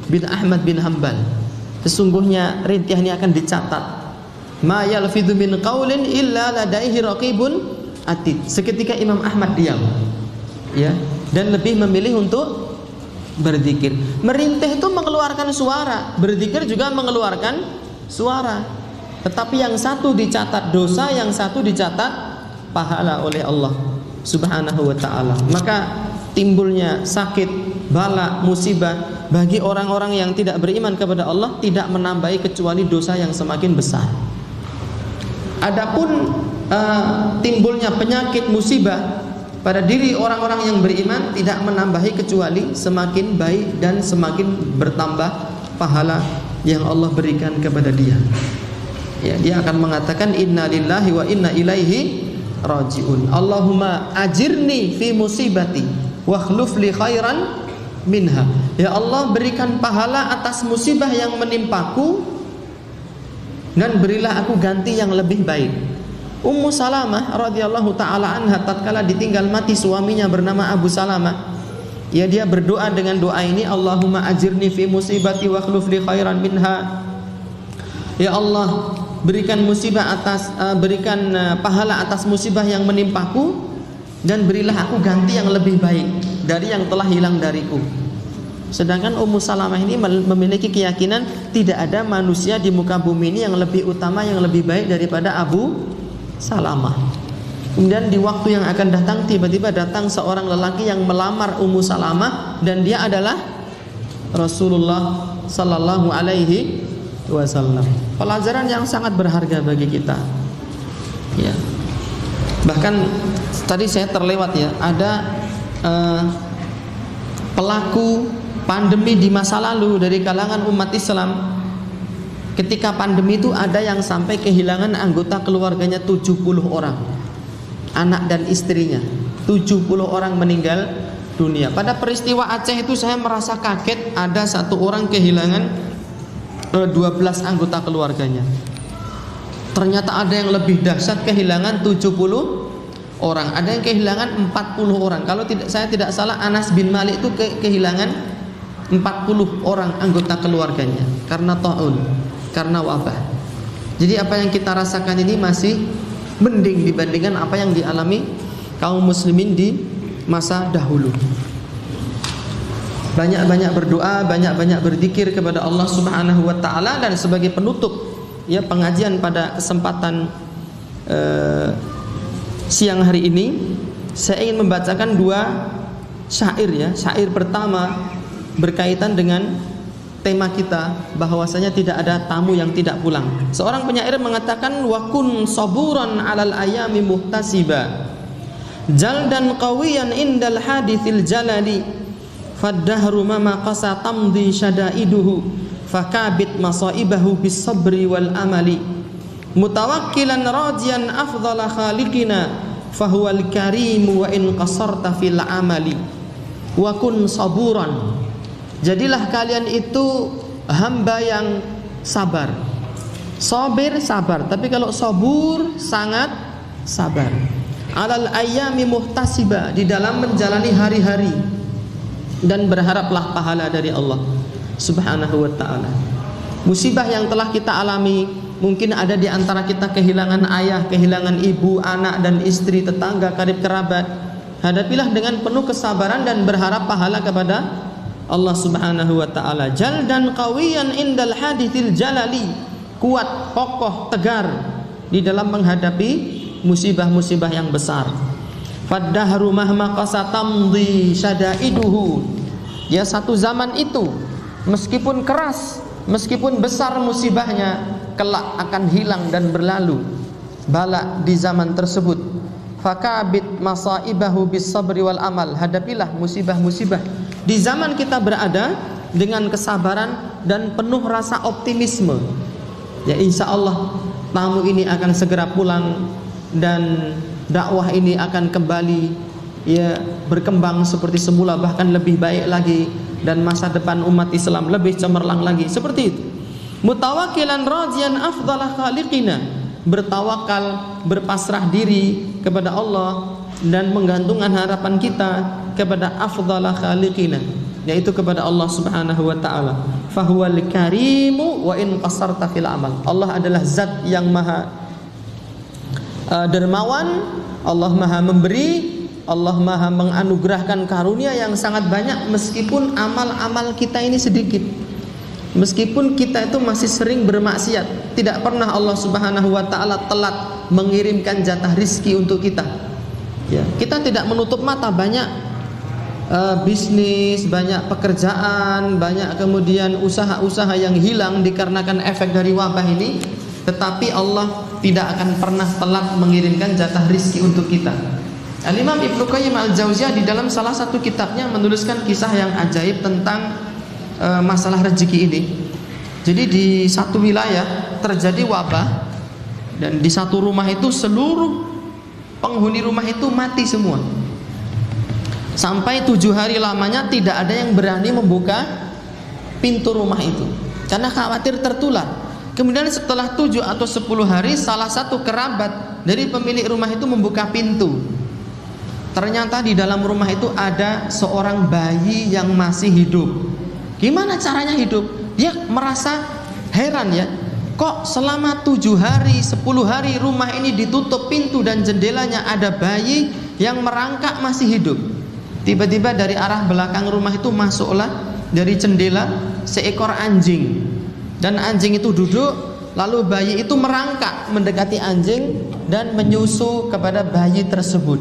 bin Ahmad bin Hanbal, sesungguhnya rintihan ini akan dicatat. Ma yalfidhu min qaulin illa ladaihi raqibun atid. Seketika Imam Ahmad diam, ya, dan lebih memilih untuk berzikir. Merintih itu mengeluarkan suara, berzikir juga mengeluarkan suara. Tetapi yang satu dicatat dosa, yang satu dicatat pahala oleh Allah Subhanahu wa ta'ala. Maka timbulnya sakit, bala, musibah bagi orang-orang yang tidak beriman kepada Allah tidak menambahi kecuali dosa yang semakin besar. Adapun timbulnya penyakit, musibah pada diri orang-orang yang beriman tidak menambahi kecuali semakin baik dan semakin bertambah pahala yang Allah berikan kepada dia. Ya, dia akan mengatakan inna lillahi wa inna ilaihi rajiun. Allahumma ajirni fi musibati wa khluf li khairan minha. Ya Allah, berikan pahala atas musibah yang menimpaku dan berilah aku ganti yang lebih baik. Ummu Salamah radhiyallahu taala anha tatkala ditinggal mati suaminya bernama Abu Salamah, ya dia berdoa dengan doa ini, Allahumma ajirni fi musibati wa khluf li khairan minha. Ya Allah, berikan musibah atas berikan pahala atas musibah yang menimpaku dan berilah aku ganti yang lebih baik dari yang telah hilang dariku. Sedangkan Ummu Salamah ini memiliki keyakinan tidak ada manusia di muka bumi ini yang lebih utama, yang lebih baik daripada Abu Salamah. Kemudian di waktu yang akan datang tiba-tiba datang seorang lelaki yang melamar Ummu Salamah dan dia adalah Rasulullah sallallahu alaihi wasallam. Pelajaran yang sangat berharga bagi kita. Ya. Bahkan tadi saya terlewat ya, ada pelaku pandemi di masa lalu dari kalangan umat Islam. Ketika pandemi itu ada yang sampai kehilangan anggota keluarganya 70 orang, anak dan istrinya. 70 orang meninggal dunia. Pada peristiwa Aceh itu saya merasa kaget, ada satu orang kehilangan 12 anggota keluarganya. Ternyata ada yang lebih dahsyat, kehilangan 70 orang. Ada yang kehilangan 40 orang. Kalau saya tidak salah, Anas bin Malik itu kehilangan 40 orang anggota keluarganya karena taun, karena wabah. Jadi apa yang kita rasakan ini masih mending dibandingkan apa yang dialami kaum muslimin di masa dahulu. Banyak-banyak berdoa, banyak-banyak berzikir kepada Allah Subhanahu wa taala. Dan sebagai penutup ya pengajian pada kesempatan siang hari ini, saya ingin membacakan dua syair ya. Syair pertama berkaitan dengan tema kita, bahwasanya tidak ada tamu yang tidak pulang. Seorang penyair mengatakan, wa kun saburan 'alal ayami muhtasiba jaldan qawiyan indal hadithil jalali faddahru ma qasa tamdi syadaiduhu fakabit masaibahu bis sabri wal amali mutawakkilan rajian afdhala khaliqina fahuwal karimu wa in qasarta fil amali wa kun saburan. Jadilah kalian itu hamba yang sabar. Sabir, sabar. Tapi kalau sabur, sangat sabar. Alal ayami muhtasiba, di dalam menjalani hari-hari, dan berharaplah pahala dari Allah Subhanahu wa ta'ala. Musibah yang telah kita alami, mungkin ada di antara kita kehilangan ayah, kehilangan ibu, anak dan istri, tetangga, karib kerabat. Hadapilah dengan penuh kesabaran dan berharap pahala kepada Allah Subhanahu wa ta'ala. Jaldan qawiyan indal hadithil jalali, kuat, kokoh, tegar di dalam menghadapi musibah-musibah yang besar. Faddahru mahma qasatamdi syadaiduhu, ya satu zaman itu meskipun keras, meskipun besar musibahnya, kelak akan hilang dan berlalu bala di zaman tersebut. Fakabit masaibahu bis sabri wal amal, hadapilah musibah-musibah di zaman kita berada dengan kesabaran dan penuh rasa optimisme. Ya insya Allah tamu ini akan segera pulang dan dakwah ini akan kembali ya berkembang seperti semula, bahkan lebih baik lagi, dan masa depan umat Islam lebih cemerlang lagi. Seperti itu. Mutawakkilan rajian afdhalah khaliqina, bertawakal, berpasrah diri kepada Allah dan menggantungkan harapan kita kepada afdhalah khaliqina, yaitu kepada Allah Subhanahu wa ta'ala. Fahuwal karimu wa in qasarta fil amal. Allah adalah zat yang maha dermawan, Allah maha memberi, Allah maha menganugerahkan karunia yang sangat banyak meskipun amal-amal kita ini sedikit. Meskipun kita itu masih sering bermaksiat, tidak pernah Allah Subhanahu wa taala telat mengirimkan jatah rizki untuk kita. Ya, kita tidak menutup mata, banyak bisnis, banyak pekerjaan, banyak kemudian usaha-usaha yang hilang dikarenakan efek dari wabah ini, tetapi Allah tidak akan pernah telat mengirimkan jatah rizki untuk kita. Al-Imam Ibnu Qayyim Al-Jauziyah di dalam salah satu kitabnya menuliskan kisah yang ajaib tentang masalah rezeki ini. Jadi di satu wilayah terjadi wabah, dan di satu rumah itu seluruh penghuni rumah itu mati semua. Sampai 7 hari lamanya tidak ada yang berani membuka pintu rumah itu karena khawatir tertular. Kemudian setelah 7 atau 10 hari, salah satu kerabat dari pemilik rumah itu membuka pintu. Ternyata di dalam rumah itu ada seorang bayi yang masih hidup. Gimana caranya hidup? Dia merasa heran, ya, kok selama 7 hari, 10 hari rumah ini ditutup pintu dan jendelanya, ada bayi yang merangkak masih hidup. Tiba-tiba dari arah belakang rumah itu masuklah dari jendela seekor anjing, dan anjing itu duduk, lalu bayi itu merangkak mendekati anjing dan menyusu kepada bayi tersebut.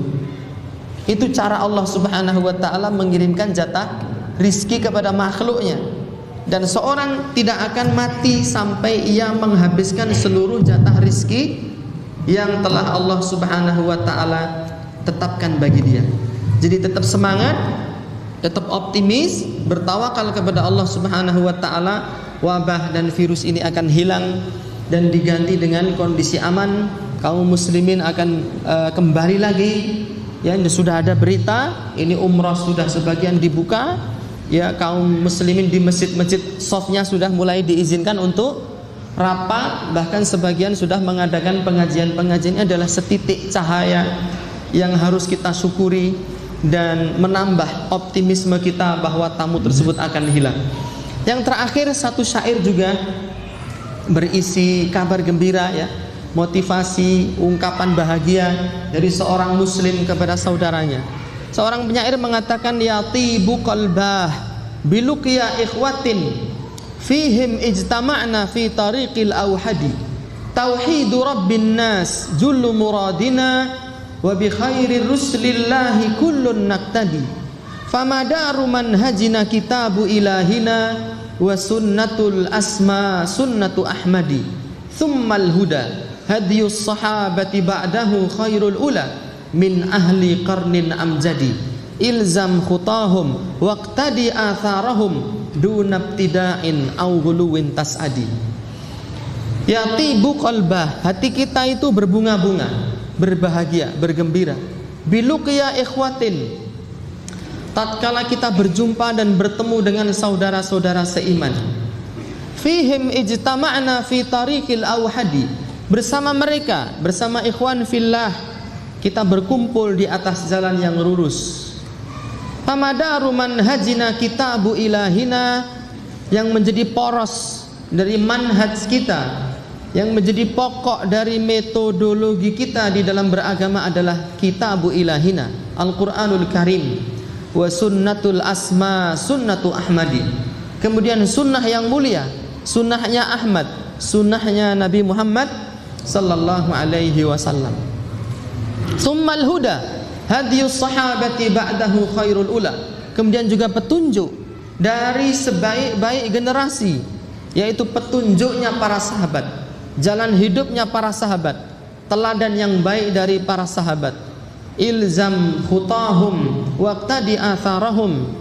Itu cara Allah Subhanahu wa taala mengirimkan jatah rizki kepada makhluknya. Dan seorang tidak akan mati sampai ia menghabiskan seluruh jatah rizki yang telah Allah Subhanahu wa ta'ala tetapkan bagi dia. Jadi tetap semangat, tetap optimis, bertawakal kepada Allah Subhanahu wa ta'ala. Wabah dan virus ini akan hilang dan diganti dengan kondisi aman. Kaum muslimin akan kembali lagi. Ya, sudah ada berita, ini umrah sudah sebagian dibuka. Ya, kaum muslimin di masjid-masjid softnya sudah mulai diizinkan untuk rapat, bahkan sebagian sudah mengadakan pengajian-pengajian. Adalah setitik cahaya yang harus kita syukuri dan menambah optimisme kita bahwa tamu tersebut akan hilang. Yang terakhir, satu syair juga berisi kabar gembira, ya, motivasi, ungkapan bahagia dari seorang muslim kepada saudaranya. Seorang penyair mengatakan, ya tibu qalbah biluqya ikhwatin fihim ijtama'na fi tariqil awhadi tauhidu rabbin nas jullu muradina wa bi khairir ruslillahi kullun naqtadi famadaru manhajina kitabu ilahina wa sunnatul asma sunnatu ahmadi thummal huda hadiyus sahabati ba'dahu khairul ula min ahli qarnin amjadi ilzam khutahum waqtadi atharahum dunabtida'in au ghuluwin tas'adi. Ya tibu qalbah, hati kita itu berbunga-bunga, berbahagia, bergembira. Biluqya ikhwatin, tatkala kita berjumpa dan bertemu dengan saudara-saudara seiman. Fihim ijtama'na fi tariqil awhadi, bersama mereka, bersama ikhwan fillah, kita berkumpul di atas jalan yang lurus. Famadaru manhajina kitabu ilahina, yang menjadi poros dari manhaj kita, yang menjadi pokok dari metodologi kita di dalam beragama adalah kitabu ilahina, Al-Quranul Karim, wa sunnatul asma sunnatu ahmadi. Kemudian sunnah yang mulia, sunnahnya Ahmad, sunnahnya Nabi Muhammad sallallahu alaihi wasallam. Summal huda hadiyus sahabati ba'dahu khairul ula. Kemudian juga petunjuk dari sebaik-baik generasi, yaitu petunjuknya para sahabat, jalan hidupnya para sahabat, teladan yang baik dari para sahabat. Ilzam khutahum waqtadi atharahum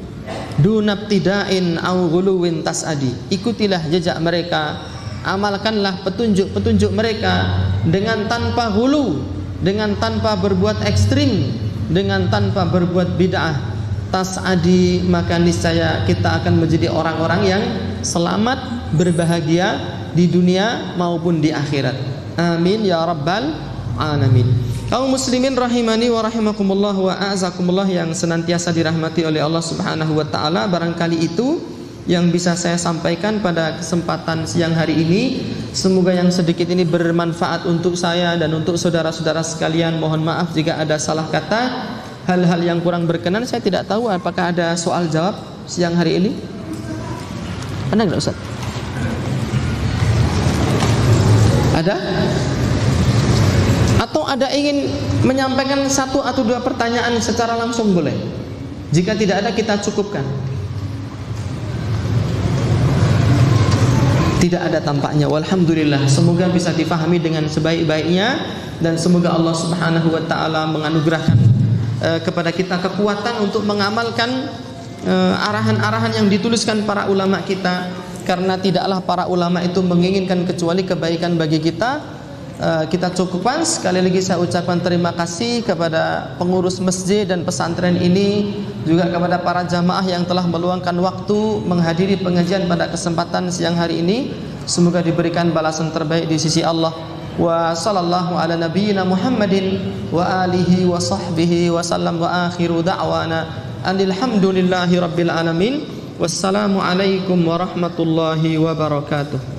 dunabtida'in au ghuluwin tas'adi. Ikutilah jejak mereka, amalkanlah petunjuk-petunjuk mereka dengan tanpa hulu, dengan tanpa berbuat ekstrim, dengan tanpa berbuat bid'ah. Tas'adi, maka niscaya kita akan menjadi orang-orang yang selamat, berbahagia di dunia maupun di akhirat. Amin ya rabbal alamin. Kaum muslimin rahimani wa rahimakumullah wa a'azakumullah yang senantiasa dirahmati oleh Allah Subhanahu wa taala, barangkali itu yang bisa saya sampaikan pada kesempatan siang hari ini. Semoga yang sedikit ini bermanfaat untuk saya dan untuk saudara-saudara sekalian. Mohon maaf jika ada salah kata, hal-hal yang kurang berkenan. Saya tidak tahu apakah ada soal jawab siang hari ini. Ada nggak Ustaz? Ada? Atau ada ingin menyampaikan satu atau dua pertanyaan secara langsung boleh? Jika tidak ada kita cukupkan. Tidak ada tampaknya. Walhamdulillah. Semoga bisa difahami dengan sebaik-baiknya dan semoga Allah Subhanahu wa taala menganugerahkan kepada kita kekuatan untuk mengamalkan arahan-arahan yang dituliskan para ulama kita, karena tidaklah para ulama itu menginginkan kecuali kebaikan bagi kita. Kita cukupkan. Sekali lagi saya ucapkan terima kasih kepada pengurus masjid dan pesantren ini, juga kepada para jamaah yang telah meluangkan waktu menghadiri pengajian pada kesempatan siang hari ini. Semoga diberikan balasan terbaik di sisi Allah. Wa sallallahu ala nabiyyina Muhammadin wa alihi wa sahbihi wa sallam wa akhiru da'wana alhamdulillahi rabbil alamin. Wassalamu alaikum warahmatullahi wabarakatuh.